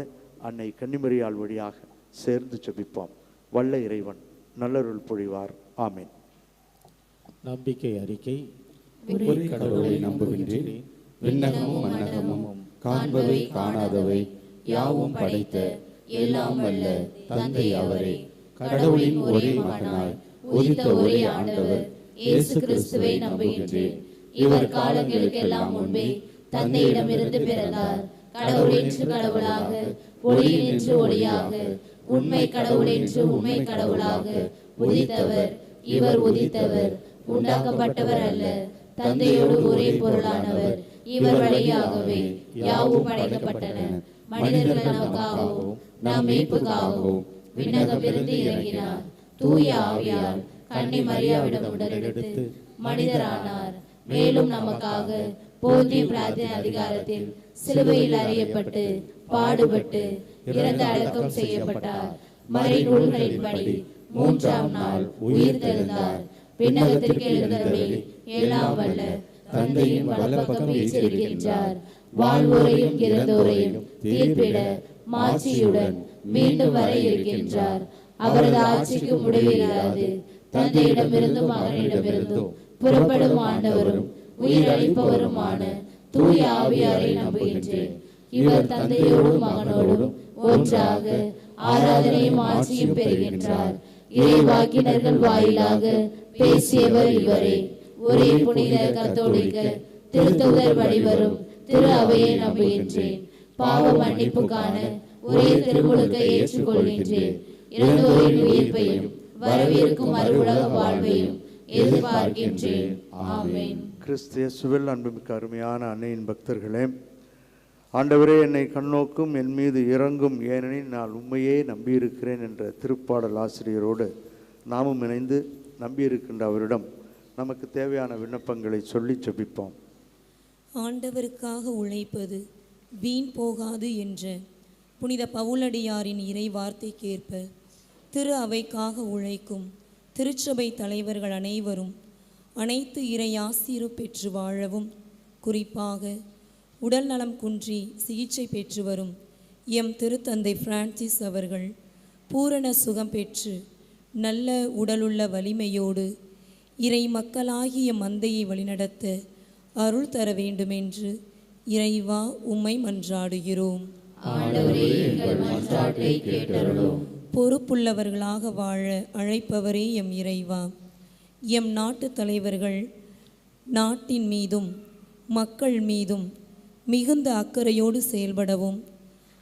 அன்னை கன்னிமரியாள் வழியாக சேர்ந்து ஜெபிப்போம். வல்ல இறைவன் நல்லருள் பொழிவார். ஆமேன். நம்பிக்கை அறிக்கை. ஒரே கடவுளை நம்புகின்றேன். விண்ணகமும் மண்ணகமும் காண்பவை காணாதவை யாவும் படைத்த எல்லாம் வல்ல தந்தை அவரே, கடவுளின் ஒரே மகனாய் உதித்த ஒரே ஆண்டவர் இயேசு கிறிஸ்துவை நம்புகின்றேன். இவர் காலங்களுக்கெல்லாம் முன்பே தந்தையிடமிருந்து பிறந்தார். கடவுள் என்று கடவுளாக, ஒளி என்று ஒளியாக, உண்மை கடவுள் என்று உண்மை கடவுளாக உதித்தவர். இவர் உதித்தவர், உண்டாக்கப்பட்டவர் அல்ல, தந்தையோடு ஒரே பொருளானவர். இவர் வழியாகவே யாவும் படைக்கப்பட்டன. மனிதர்கள் நமக்காகவும் நாம் மீட்புக்காகவும் விண்ணகமிருந்து இறங்கினார். தூய ஆவியார் கன்னி மரியாவிடம் உடலெடுத்து மனிதரானார். மேலும் நமக்காக போதிய பிரார்த்தனை அதிகாரத்தில் சிலுவையில் அறியப்பட்டு பாடுபட்டு இறந்து அடக்கம் செய்யப்பட்டார். மறை நூல்களின்படி 3ஆம் நாள் உயிர் தெழுந்தார். விண்ணகத்திற்கு எழுந்தருளி எல்லாம் வல்ல தந்தையின் வலப்பக்கம் வீற்றிருக்கின்றார். வாழ்வோரையும் இறந்தோரையும் தீர்ப்பிட மாட்சியுடன் மீண்டும் வர இருக்கின்றார். அவரது ஆட்சிக்கு முடிவில்லாது. தந்தையிடமிருந்தும் மகனிடமிருந்தும் புறப்படும் ஆண்டவரும் உயிரளிப்பவருமான தூய ஆவியாரை நம்புகின்றேன். இவர் தந்தையோடும் மகனோடும் ஒன்றாக ஆராதனையும் ஆட்சியும் பெறுகின்றார். இறைவாக்கினர்கள் வாயிலாக பேசியவர் இவரே. ஒரே புனித கத்தோலிக்க திருத்தூதர் வழிவரும் திரு அவையை நம்புகின்றேன். பாவ மன்னிப்புக்கான ஒரே திருமுழுக்கை ஏற்றுக்கொள்கின்றேன். இறந்தோரின் உயிர்ப்பையும் வரவிருக்கும் மறுஉலக வாழ்வையும் எதிர்பார்க்கின்றேன். ஆமென். கிறிஸ்து இயேசுவில் அன்புமிக்க அருமையான அன்னையின் பக்தர்களே, ஆண்டவரே என்னை கண்ணோக்கும், என் மீது இறங்கும், ஏனெனில் நான் உண்மையே நம்பியிருக்கிறேன் என்ற திருப்பாடல் ஆசிரியரோடு நாமும் இணைந்து நம்பியிருக்கின்ற அவரிடம் நமக்கு தேவையான விண்ணப்பங்களை சொல்லி ஜெபிப்போம். ஆண்டவருக்காக உழைப்பது வீண் போகாது என்ற புனித பவுலடியாரின் இறை வார்த்தைக்கேற்ப திரு அவைக்காக உழைக்கும் திருச்சபை தலைவர்கள் அனைவரும் அனைத்து இறை ஆசீரு பெற்று வாழவும், குறிப்பாக உடல் நலம் குன்றி சிகிச்சை பெற்று வரும் எம் திருத்தந்தை பிரான்சிஸ் அவர்கள் பூரண சுகம் பெற்று நல்ல உடலுள்ள வலிமையோடு இறை மக்களாகிய மந்தையை வழிநடத்த அருள் தர வேண்டுமென்று இறைவா உம்மை மன்றாடுகிறோம். பொறுப்புள்ளவர்களாக வாழ அழைப்பவரே எம் இறைவா. எம் நாட்டு தலைவர்கள் நாட்டின் மீதும் மக்கள் மீதும் மிகுந்த அக்கறையோடு செயல்படவும்,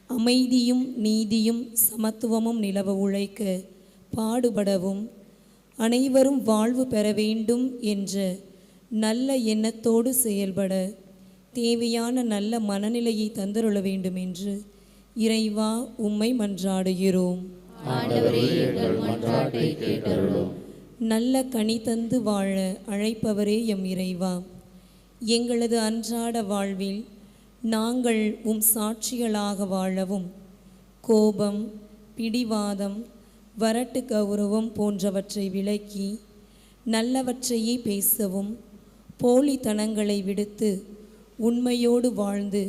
அமைதியும் நீதியும் சமத்துவமும் நிலவ உழைக்க பாடுபடவும், அனைவரும் வாழ்வு பெற வேண்டும் என்ற நல்ல எண்ணத்தோடு செயல்பட தேவையான நல்ல மனநிலையை தந்தருள வேண்டும் என்று இறைவா உம்மை மன்றாடுகிறோம். நல்ல கனி தந்து வாழ அழைப்பவரே எம் இறைவா. எங்களது அன்றாட வாழ்வில் நாங்கள் உம் சாட்சிகளாக வாழவும், கோபம், பிடிவாதம், வரட்டு கௌரவம் போன்றவற்றை விலக்கி நல்லவற்றையே பேசவும், போலித்தனங்களை விடுத்து உண்மையோடு வாழ்ந்து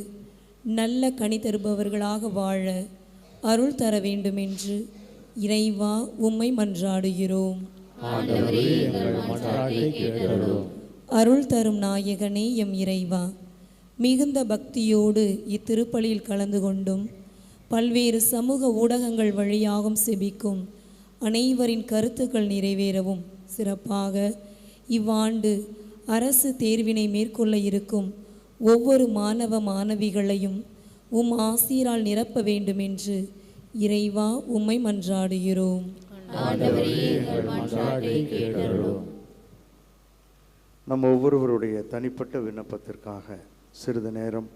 நல்ல கனி தருபவர்களாக வாழ அருள் தர வேண்டுமென்று இறைவா உம்மை மன்றாடுகிறோம். அருள் தரும் நாயகனே எம் இறைவா, மிகுந்த பக்தியோடு இத்திருப்பலியில் கலந்து கொண்டும் பல்வேறு சமூக ஊடகங்கள் வழியாகவும் செபிக்கும் அனைவரின் கருத்துக்கள் நிறைவேறவும், சிறப்பாக இவ்வாண்டு அரசு தேர்வினை மேற்கொள்ள இருக்கும் ஒவ்வொரு மாணவ மாணவிகளையும் உம் ஆசீரால் நிரப்ப வேண்டுமென்று இறைவா உம்மை மன்றாடுகிறோம். நம் ஒவ்வொருவருடைய தனிப்பட்ட விண்ணப்பத்திற்காக சிறிது நேரம்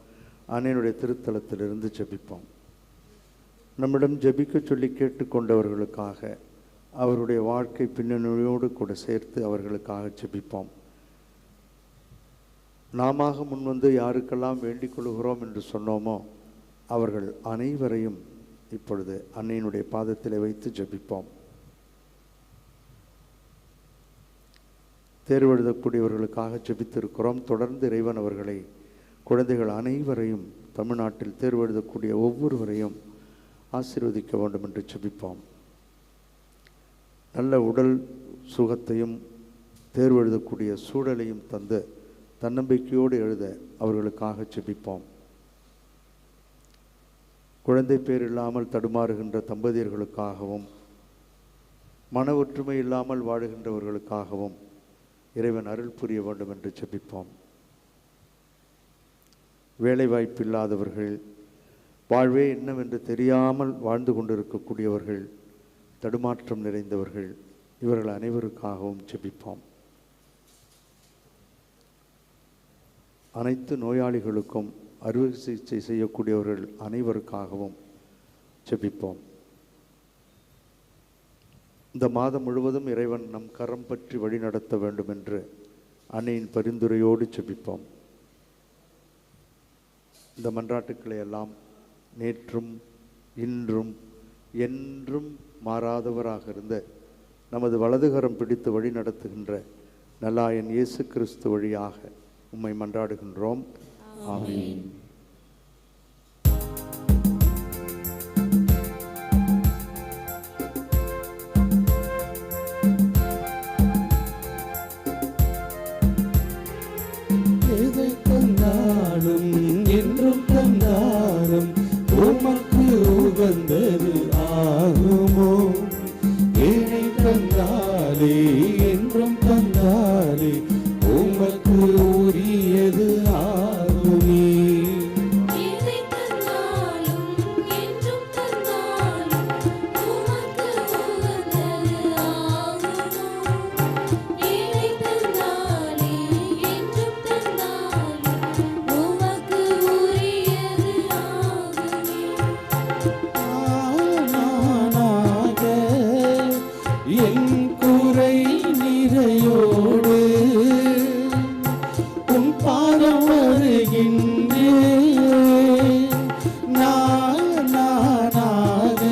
அன்னையினுடைய திருத்தலத்திலிருந்து ஜெபிப்போம். நம்மிடம் ஜெபிக்க சொல்லி கேட்டுக்கொண்டவர்களுக்காக அவருடைய வாழ்க்கை பின்னணியோடு கூட சேர்த்து அவர்களுக்காக ஜெபிப்போம். நாம முன்வந்து யாருக்கெல்லாம் வேண்டிக் கொள்கிறோம் என்று சொன்னோமோ அவர்கள் அனைவரையும் இப்பொழுது அன்னையினுடைய பாதத்தில் வைத்து ஜெபிப்போம். தேர்வெழுதக்கூடியவர்களுக்காக ஜெபித்திருக்கிறோம். தொடர்ந்து இறைவன் அவர்களை, குழந்தைகள் அனைவரையும், தமிழ்நாட்டில் தேர்வெழுதக்கூடிய ஒவ்வொருவரையும் ஆசீர்வதிக்க வேண்டும் என்று ஜெபிப்போம். நல்ல உடல் சுகத்தையும் தேர்வெழுதக்கூடிய சூழலையும் தந்து தன்னம்பிக்கையோடு எழுத அவர்களுக்காக ஜெபிப்போம். குழந்தை பேர் இல்லாமல் தடுமாறுகின்ற தம்பதியர்களுக்காகவும், மன ஒற்றுமை இல்லாமல் வாழுகின்றவர்களுக்காகவும் இறைவன் அருள் புரிய வேண்டும் என்று ஜெபிப்போம். வேலைவாய்ப்பு இல்லாதவர்கள், வாழ்வே என்னவென்று தெரியாமல் வாழ்ந்து கொண்டிருக்கக்கூடியவர்கள், தடுமாற்றம் நிறைந்தவர்கள், இவர்கள் அனைவருக்காகவும் ஜெபிப்போம். அனைத்து நோயாளிகளுக்கும், அறுவை சிகிச்சை செய்யக்கூடியவர்கள் அனைவருக்காகவும் ஜெபிப்போம். இந்த மாதம் முழுவதும் இறைவன் நம் கரம் பற்றி வழி நடத்த வேண்டும் என்று அன்னையின் பரிந்துரையோடு ஜெபிப்போம். இந்த மன்றாட்டுக்களை எல்லாம் நேற்றும் இன்றும் என்றும் மாறாதவராக இருந்த நமது வலதுகரம் பிடித்து வழி நடத்துகின்ற நல்லாயன் இயேசு கிறிஸ்து வழியாக உம்மை மன்றாடுகின்றோம். ஆமென். எதை தந்தாலும் என்றும் தந்தாலும் உமக்கு உகந்தது ஆகுமோ? ஏனை உமக்கு உரியது ஆகுமே. எதை தந்தாலும் என்றும் தந்தாலும் உமக்கு உகந்தது ஆகுமோ. எதை தந்தாலே என்றும் தந்தாலும் உமக்கு உரியது ஆகுமே. நானாக என் குறை நிறையோடு உன் பாதம் வருகின்றேன். நானாக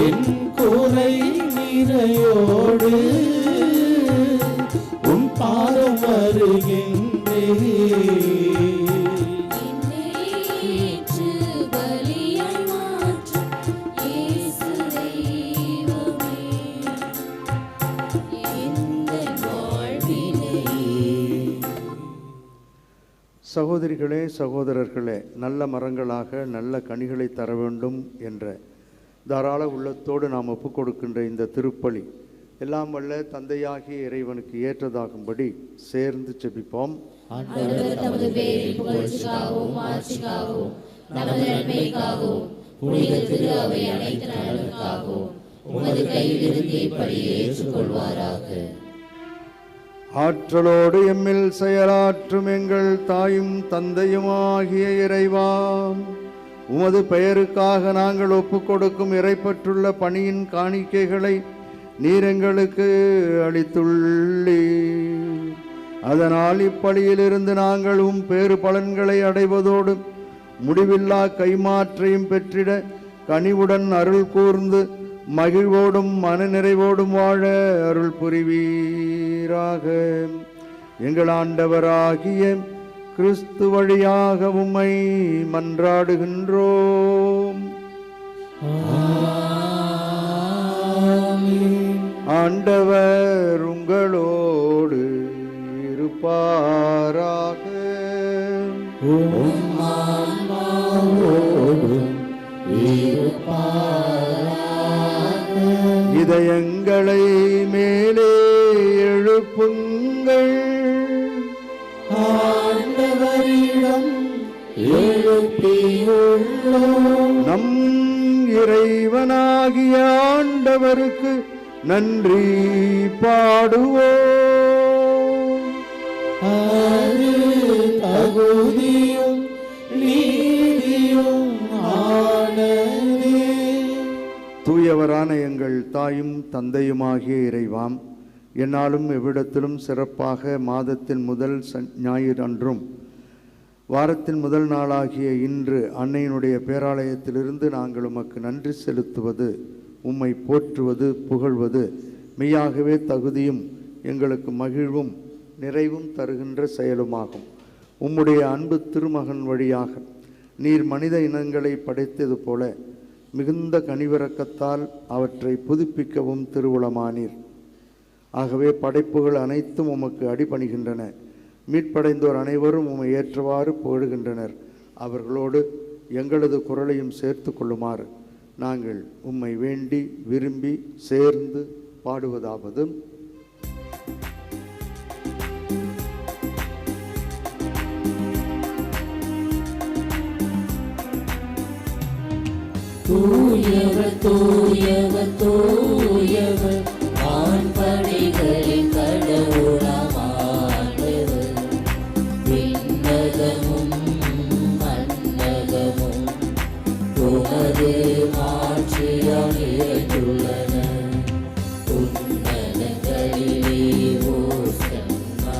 என் குறை நிறையோடு உன் பாதம் வருகின்றேன். ஏற்று பலியாய் மாற்றும் இயேசு தெய்வமே, எங்கள் வாழ்விலே. சகோதரிகளே, சகோதரர்களே, நல்ல மரங்களாக நல்ல கனிகளை தர வேண்டும் என்ற தாராள உள்ளத்தோடு நாம் ஒப்புக் கொடுக்கின்ற இந்த திருப்பலி எல்லாம் வல்ல தந்தையாகிய இறைவனுக்கு ஏற்றதாகும்படி சேர்ந்து செபிப்போம். ஆண்டவர் தமது பேரின் புகழ்ச்சிக்காகவும் ஆட்சிக்காகவும் நமது நன்மைக்காகவும் புனித திரு அவை அனைத்து நலனுக்காகவும் உமது கையிலிருந்து இப்படி ஏற்றுக்கொள்வாராக. ஆற்றலோடு எம்மில் செயலாற்றும் எங்கள் தாயும் தந்தையுமாகிய இறைவா, உமது பெயருக்காக நாங்கள் ஒப்புக் கொடுக்கும் இறைப்பற்றுள்ள பணியின் காணிக்கைகளை நீர் எங்களுக்கு அளித்துள்ளீர். அதனால் இப்பலியிலிருந்து நாங்கள் பேறு பலன்களை அடைவதோடு முடிவில்லா கைமாற்றையும் பெற்றிட கனிவுடன் அருள் கூர்ந்து மகிழ்வோடும் மனநிறைவோடும் வாழ அருள் புரிவீராக. எங்கள் ஆண்டவராகிய கிறிஸ்து வழியாக உம்மை மன்றாடுகின்றோம். ஆண்டவர் உங்களோடு இருப்பாராக. இதயங்களை மேலே எழுப்புங்கள். ஆண்டவரிடம் எழுப்பியுள்ளோம். நம் இறைவனாகிய ஆண்டவருக்கு நன்றி பாடுவோம். அது தகுதியும் நீதியும் ஆனதே. தூயவரான எங்கள் தாயும் தந்தையுமாகிய இறைவாம், என்னாலும் எவ்விடத்திலும் சிறப்பாக மாதத்தின் முதல் ஞாயிறு அன்றும் வாரத்தின் முதல் நாளாகிய இன்று அன்னையினுடைய பேராலயத்திலிருந்து நாங்கள் உமக்கு நன்றி செலுத்துவது, உம்மை போற்றுவது, புகழ்வது மெய்யாகவே தகுதியும் எங்களுக்கு மகிழ்வும் நிறைவும் தருகின்ற செயலுமாகும். உம்முடைய அன்பு திருமகன் வழியாக நீர் மனித இனங்களை படைத்தது போல மிகுந்த கனிவிரக்கத்தால் அவற்றை புதுப்பிக்கவும் திருவுளமானீர். ஆகவே படைப்புகள் அனைத்தும் உமக்கு அடிபணிகின்றன. மீட்படைந்தோர் அனைவரும் உம்மை ஏற்றவாறு புகழுகின்றனர். அவர்களோடு எங்களது குரலையும் சேர்த்து கொள்ளுமாறு நாங்கள் உம்மை வேண்டி விரும்பி சேர்ந்து பாடுவதாவது: தூயவர் தூயவர் தூயவர் வான்படைகளின் கடவுளாம் ஆண்டவர். விண்ணகமும் மண்ணகமும் உமது மாட்சியால் நிறைந்துள்ளன. உன்னதங்களிலே ஓசன்னா,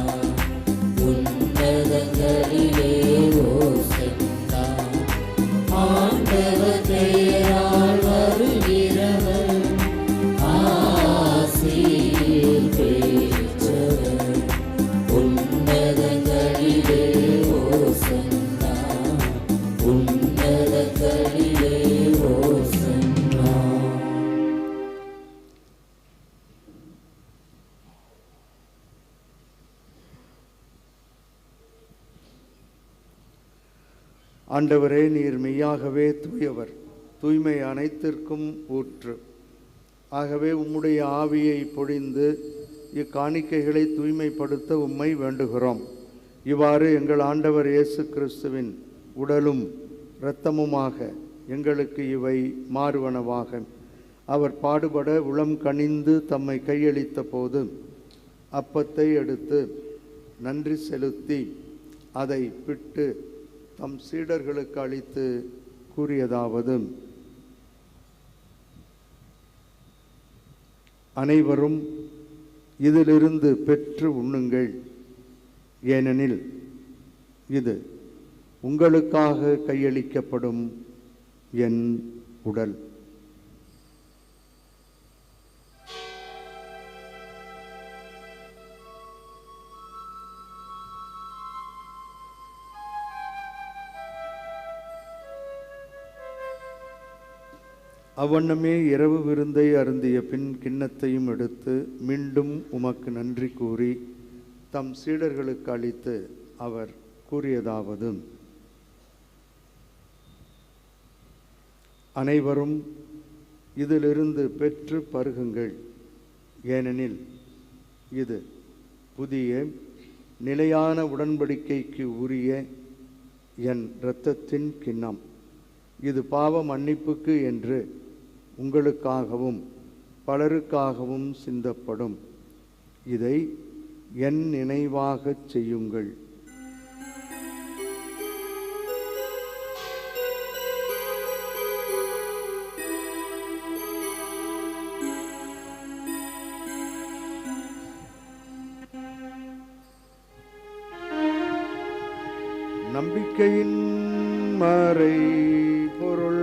உன்னதங்களிலே ஓசன்னா. ஆண்டவர் பெயரால் வருகிறவர் ஆசீர் பெற்றவர். உன்னதங்களிலே ஓசன்னா, உன்னதங்களிலே ஓசன்னா. ஆண்டவரே, நீர் மெய்யாகவே தூயவர், தூய்மை அனைத்திற்கும் ஊற்று. ஆகவே உம்முடைய ஆவியை பொழிந்து இக்காணிக்கைகளை தூய்மைப்படுத்த உம்மை வேண்டுகிறோம். இவ்வாறு எங்கள் ஆண்டவர் இயேசு கிறிஸ்துவின் உடலும் இரத்தமுமாக எங்களுக்கு இவை மாறுவனவாக. அவர் பாடுபட உளம் கனிந்து தம்மை கையளித்த போது அப்பத்தை எடுத்து நன்றி செலுத்தி அதை பிட்டு தம் சீடர்களுக்கு அளித்து கூறியதாவது: அனைவரும் இதிலிருந்து பெற்று உண்ணுங்கள், ஏனெனில் இது உங்களுக்காக கையளிக்கப்படும் என் உடல். அவ்வண்ணமே இரவு விருந்தை அருந்திய பின் கிண்ணத்தையும் எடுத்து மீண்டும் உமக்கு நன்றி கூறி தம் சீடர்களுக்கு அளித்து அவர் கூறியதாவது: அனைவரும் இதிலிருந்து பெற்று பருகுங்கள், ஏனெனில் இது புதிய நிலையான உடன்படிக்கைக்கு உரிய என் இரத்தத்தின் கிண்ணம். இது பாவ மன்னிப்புக்கு என்று உங்களுக்காகவும் பலருக்காகவும் சிந்தப்படும். இதை என் நினைவாகச் செய்யுங்கள். நம்பிக்கையின் மறை பொருள்.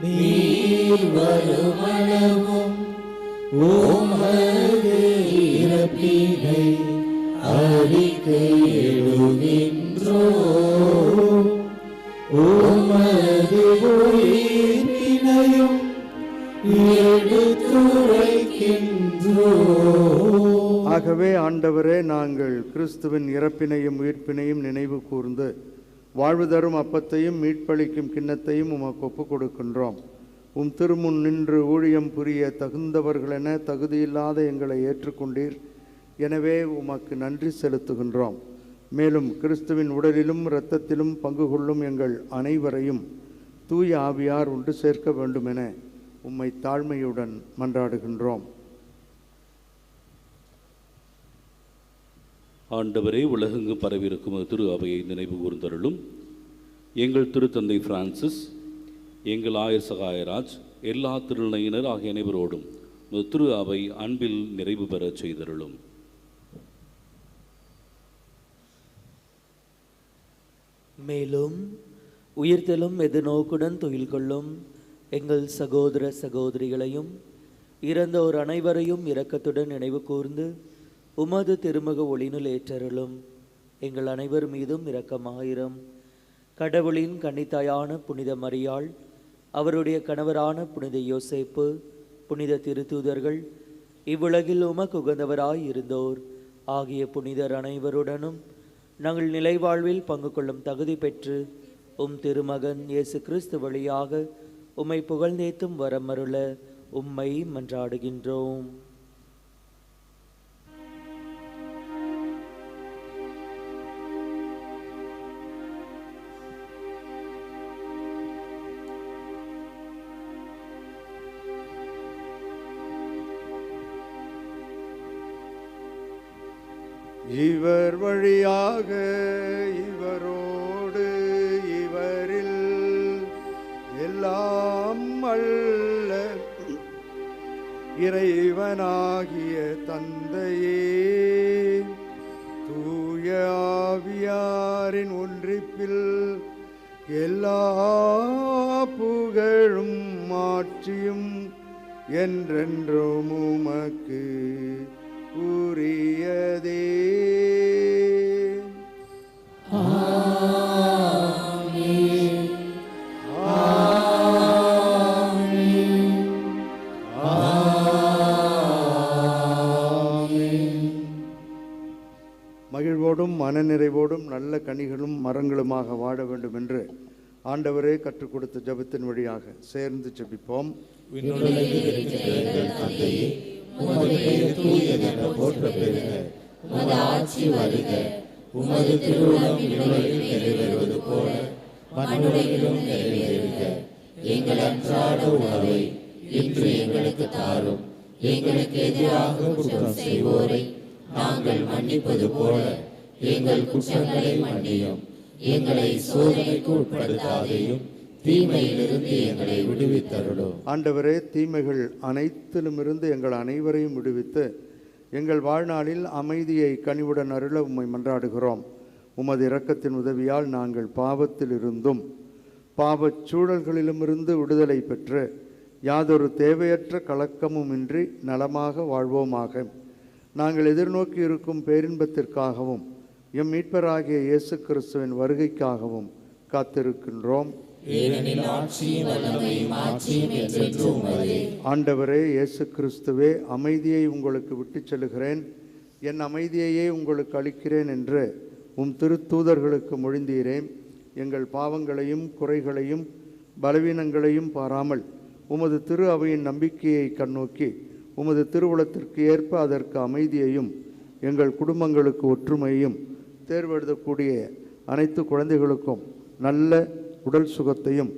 நீர் வருமளவும் உமது இறப்பினை அறிக்கையிடுகின்றோம், உமது உயிர்ப்பினையும் எடுத்துரைக்கின்றோம். ஆகவே ஆண்டவரே, நாங்கள் கிறிஸ்துவின் இறப்பினையும் உயிர்ப்பினையும் நினைவு கூர்ந்து வாழ்வு தரும் அப்பத்தையும் மீட்பளிக்கும் கிண்ணத்தையும் உமக்கு ஒப்புக் கொடுக்கின்றோம். உம் திருமுன் நின்று ஊழியம் புரிய தகுந்தவர்களென தகுதியில்லாத எங்களை ஏற்றுக்கொண்டீர். எனவே உமக்கு நன்றி செலுத்துகின்றோம். மேலும் கிறிஸ்துவின் உடலிலும் இரத்தத்திலும் பங்கு கொள்ளும் எங்கள் அனைவரையும் தூய ஆவியார் ஒன்று சேர்க்க வேண்டுமென உம்மை தாழ்மையுடன் மன்றாடுகின்றோம். ஆண்டவரே, உலகெங்கு பரவியிருக்கும் திரு அவையை நினைவு கூர்ந்தருளும். எங்கள் திருத்தந்தை பிரான்சிஸ், எங்கள் ஆயர் சகாயராஜ், எல்லா திருநிலையினர் ஆகிய அனைவரோடும் திரு அவை அன்பில் நிறைவு பெறச் செய்தருளும். மேலும் உயிர்த்தெழும் எதிர்நோக்குடன் துயில் கொள்ளும் எங்கள் சகோதர சகோதரிகளையும் இறந்தோர் அனைவரையும் இரக்கத்துடன் நினைவு கூர்ந்து உமது திருமுக ஒளியினுள் ஏற்றருளும். எங்கள் அனைவர் மீதும் இரக்கமாயிரம். கடவுளின் கன்னித்தாயான புனித மரியாள், அவருடைய கணவரான புனித யோசேப்பு, புனித திருத்தூதர்கள், இவ்வுலகில் உமக்கு உகந்தவராய் இருந்தோர் ஆகிய புனிதர் அனைவருடனும் நாங்கள் நிலைவாழ்வில் பங்கு கொள்ளும் தகுதி பெற்று உம் திருமகன் இயேசு கிறிஸ்து வழியாக உம்மை புகழ்ந்தேத்தும் வரமருள உம்மை மன்றாடுகின்றோம். இவர் வழியாக இவரோடு இவரில் எல்லாம் அல்ல இறைவனாகிய தந்தையே, தூய ஆவியாரின் ஒன்றிப்பில் எல்லா புகழும் மாற்றியும் என்றென்றும் உமக்கு உரியதே. ஆமென். ஆமென். ஆமென். மகிழ்வோடும் மனநிறைவோடும் நல்ல கனிகளும் மரங்களுமாக வாழ வேண்டும் என்று ஆண்டவரே கற்றுக் கொடுத்த ஜெபத்தின் வழியாக சேர்ந்து ஜெபிப்போம். விண்ணுலகில் இருக்கிற எங்கள் தந்தையே, உமது பெயர் தூயதென போற்ற பெறுக. உமது ஆட்சி வருக. உமது திருவுளம் விண்ணுலகில் நிறைவேறுவது போல மண்ணுலகிலும் நிறைவேறுக. எங்கள் அன்றாட உணவை இன்று எங்களுக்கு தாரும். எங்களுக்கு எதிராக குற்றம் செய்வோரை நாங்கள் மன்னிப்பது போல எங்கள் குற்றங்களை மன்னியும். எங்களை சோதனைக்கு உட்படுத்தாதையும் தீமையிலிருந்து எங்களை விடுவித்தருளும். ஆண்டவரே, தீமைகள் அனைத்திலுமிருந்து எங்கள் அனைவரையும் விடுவித்து எங்கள் வாழ்நாளில் அமைதியை கனிவுடன் அருள உம்மை மன்றாடுகிறோம். உமது இரக்கத்தின் உதவியால் நாங்கள் பாவத்திலிருந்தும் பாவச் சூழல்களிலுமிருந்து விடுதலை பெற்று யாதொரு தேவையற்ற கலக்கமுமின்றி நலமாக வாழ்வோமாக. நாங்கள் எதிர்நோக்கி இருக்கும் பேரின்பத்திற்காகவும் எம் மீட்பராகிய இயேசு கிறிஸ்துவின் வருகைக்காகவும் காத்திருக்கின்றோம். ஆண்டவரே இயேசு கிறிஸ்துவே, அமைதியை உங்களுக்கு விட்டுச் செல்கிறேன், என் அமைதியையே உங்களுக்கு அளிக்கிறேன் என்று உம் திருத்தூதர்களுக்கு மொழிந்தீரேன். எங்கள் பாவங்களையும் குறைகளையும் பலவீனங்களையும் பாராமல் உமது திரு அவையின் நம்பிக்கையை கண்ணோக்கி உமது திருவுளத்திற்கு ஏற்ப அதற்கு அமைதியையும் எங்கள் குடும்பங்களுக்கு ஒற்றுமையும் தேர்வெழுதக்கூடிய அனைத்து குழந்தைகளுக்கும் நல்ல உடல் சுகத்தையும்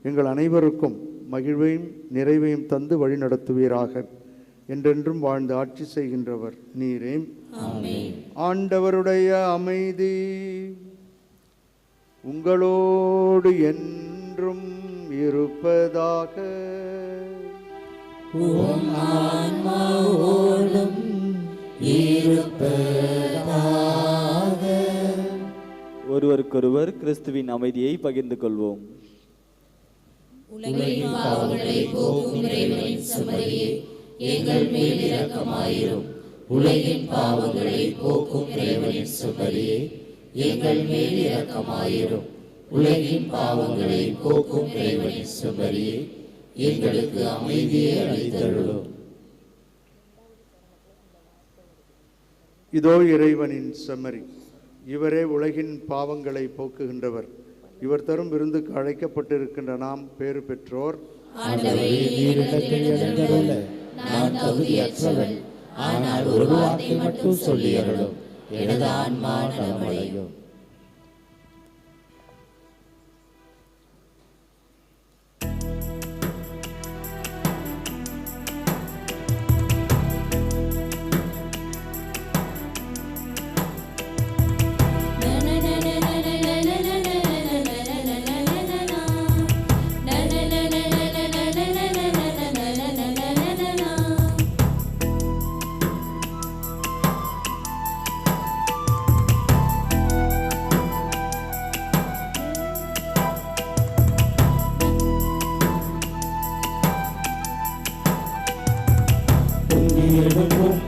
எங்கள் அனைவருக்கும் மகிழ்வையும் நிறைவையும் தந்து வழி நடத்துவீராக. என்றென்றும் வாழ்ந்து ஆட்சி செய்கின்றவர் நீரே. ஆண்டவருடைய அமைதி உங்களோடு என்றும் இருப்பதாக. ஒருவருக்கொருவர் கிறிஸ்துவின் அமைதியை பகிர்ந்து கொள்வோம். உலகின் பாவங்களை போக்கும் இறைவனின் செம்மறியே, எங்கள் மேல் இரக்கமாயிரும். உலகின் பாவங்களை போக்கும் இறைவனின் செம்மறியே, எங்கள் மேல் இரக்கமாயிரும். உலகின் பாவங்களை போக்கும் இறைவனின் செம்மறியே, எங்களுக்கு அமைதியை அளித்தருளும். இதோ இறைவனின் செம்மறி, இவரே உலகின் பாவங்களை போக்குகின்றவர். இவர் தரும் விருந்துக்கு அழைக்கப்பட்டிருக்கின்ற நாம் பேறு பெற்றோர். நான் தகுதியற்றவன், ஆனால் ஒரு வார்த்தை மட்டும் சொல்லி அருளும், எனது ஆன்மா நலமடையும்.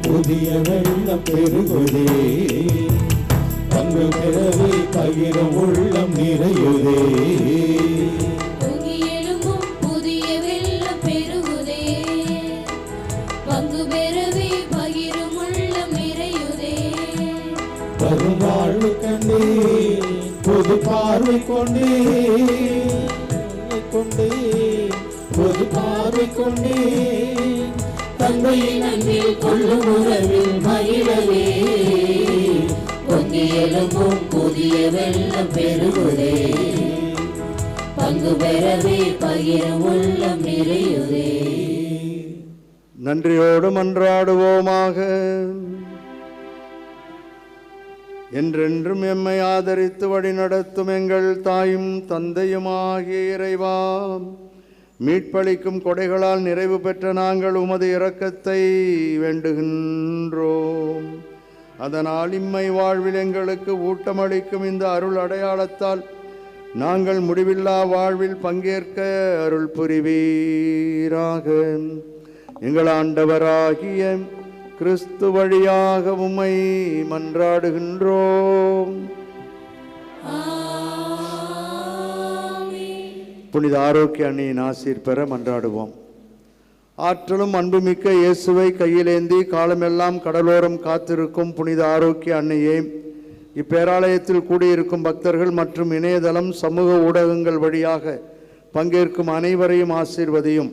புதிய வெள்ளம் பெருகுதே, பங்கு பெறவே பகிரும் உள்ளம் நிறையுதே. புதிய வெள்ளம் பெருகுதே, பங்கு பெறவே பகிரும் உள்ளம் நிறையுதே. வரும் வாழ்வு கண்டே, புது பார்வை கொண்டே, புது பார்வை கொண்டே, தந்தையின் அன்பில் கொள்ளும் உறவில் மகிழவே. பொங்கி எழும்பும் புதிய வெள்ளம் பெருகுதே, பங்கு பெறவே பகிரும் உள்ளம் நிறையுதே. நன்றியோடு மன்றாடுவோமாக. என்றென்றும் எம்மை ஆதரித்து வழிநடத்தும் எங்கள் தாயும் தந்தையுமாகிய இறைவா, மீட்பளிக்கும் கொடைகளால் நிறைவு பெற்ற நாங்கள் உமது இரக்கத்தை வேண்டுகின்றோம். அதனால் இம்மை வாழ்வில் எங்களுக்கு ஊட்டமளிக்கும் இந்த அருள் அடையாளத்தால் நாங்கள் முடிவில்லா வாழ்வில் பங்கேற்க அருள் புரிவீராக. எங்கள் ஆண்டவராகிய கிறிஸ்து வழியாக உம்மை மன்றாடுகின்றோம். புனித ஆரோக்கிய அன்னையின் ஆசீர் பெற மன்றாடுவோம். ஆற்றலும் அன்புமிக்க இயேசுவை கையிலேந்தி காலமெல்லாம் கடலோரம் காத்திருக்கும் புனித ஆரோக்கிய அன்னையே, இப்பேராலயத்தில் கூடியிருக்கும் பக்தர்கள் மற்றும் இணையதளம் சமூக ஊடகங்கள் வழியாக பங்கேற்கும் அனைவரையும் ஆசீர்வதியும்.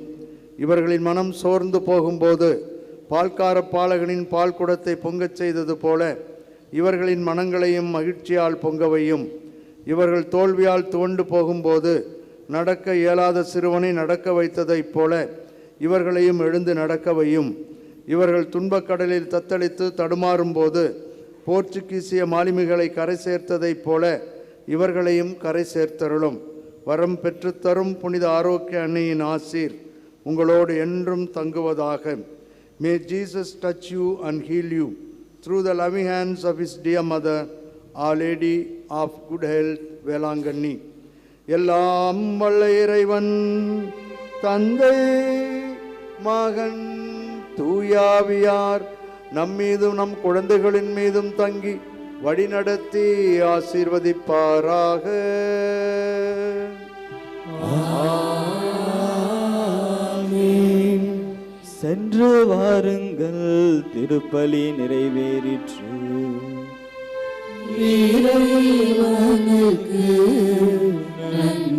இவர்களின் மனம் சோர்ந்து போகும்போது பால்கார பாலகனின் பால் குடத்தை பொங்கச் செய்தது போல இவர்களின் மனங்களையும் மகிழ்ச்சியால் பொங்கவையும். இவர்கள் தோல்வியால் துவண்டு போகும்போது நடக்க இயலாத சிறுவனை நடக்க வைத்ததைப் போல இவர்களையும் எழுந்து நடக்கவையும். இவர்கள் துன்பக்கடலில் தத்தளித்து தடுமாறும்போது போர்ச்சுகீசிய மாலுமிகளை கரை சேர்த்ததைப் போல இவர்களையும் கரை சேர்த்தருளும். வரம் பெற்றுத்தரும் புனித ஆரோக்கிய அன்னையின் ஆசீர் உங்களோடு என்றும் தங்குவதாக. May Jesus touch you and heal you through the loving hands of his dear mother, Our Lady of Good Health, Velankanni. எல்லாம் வல்ல இறைவன் தந்தை மகன் தூயாவியார் நம்மீதும் நம் குழந்தைகளின் மீதும் தங்கி வழிநடத்தி ஆசீர்வதிப்பாராக. சென்று வாருங்கள், திருப்பலி நிறைவேறிற்று. இறைவனுக்கு நன்றி.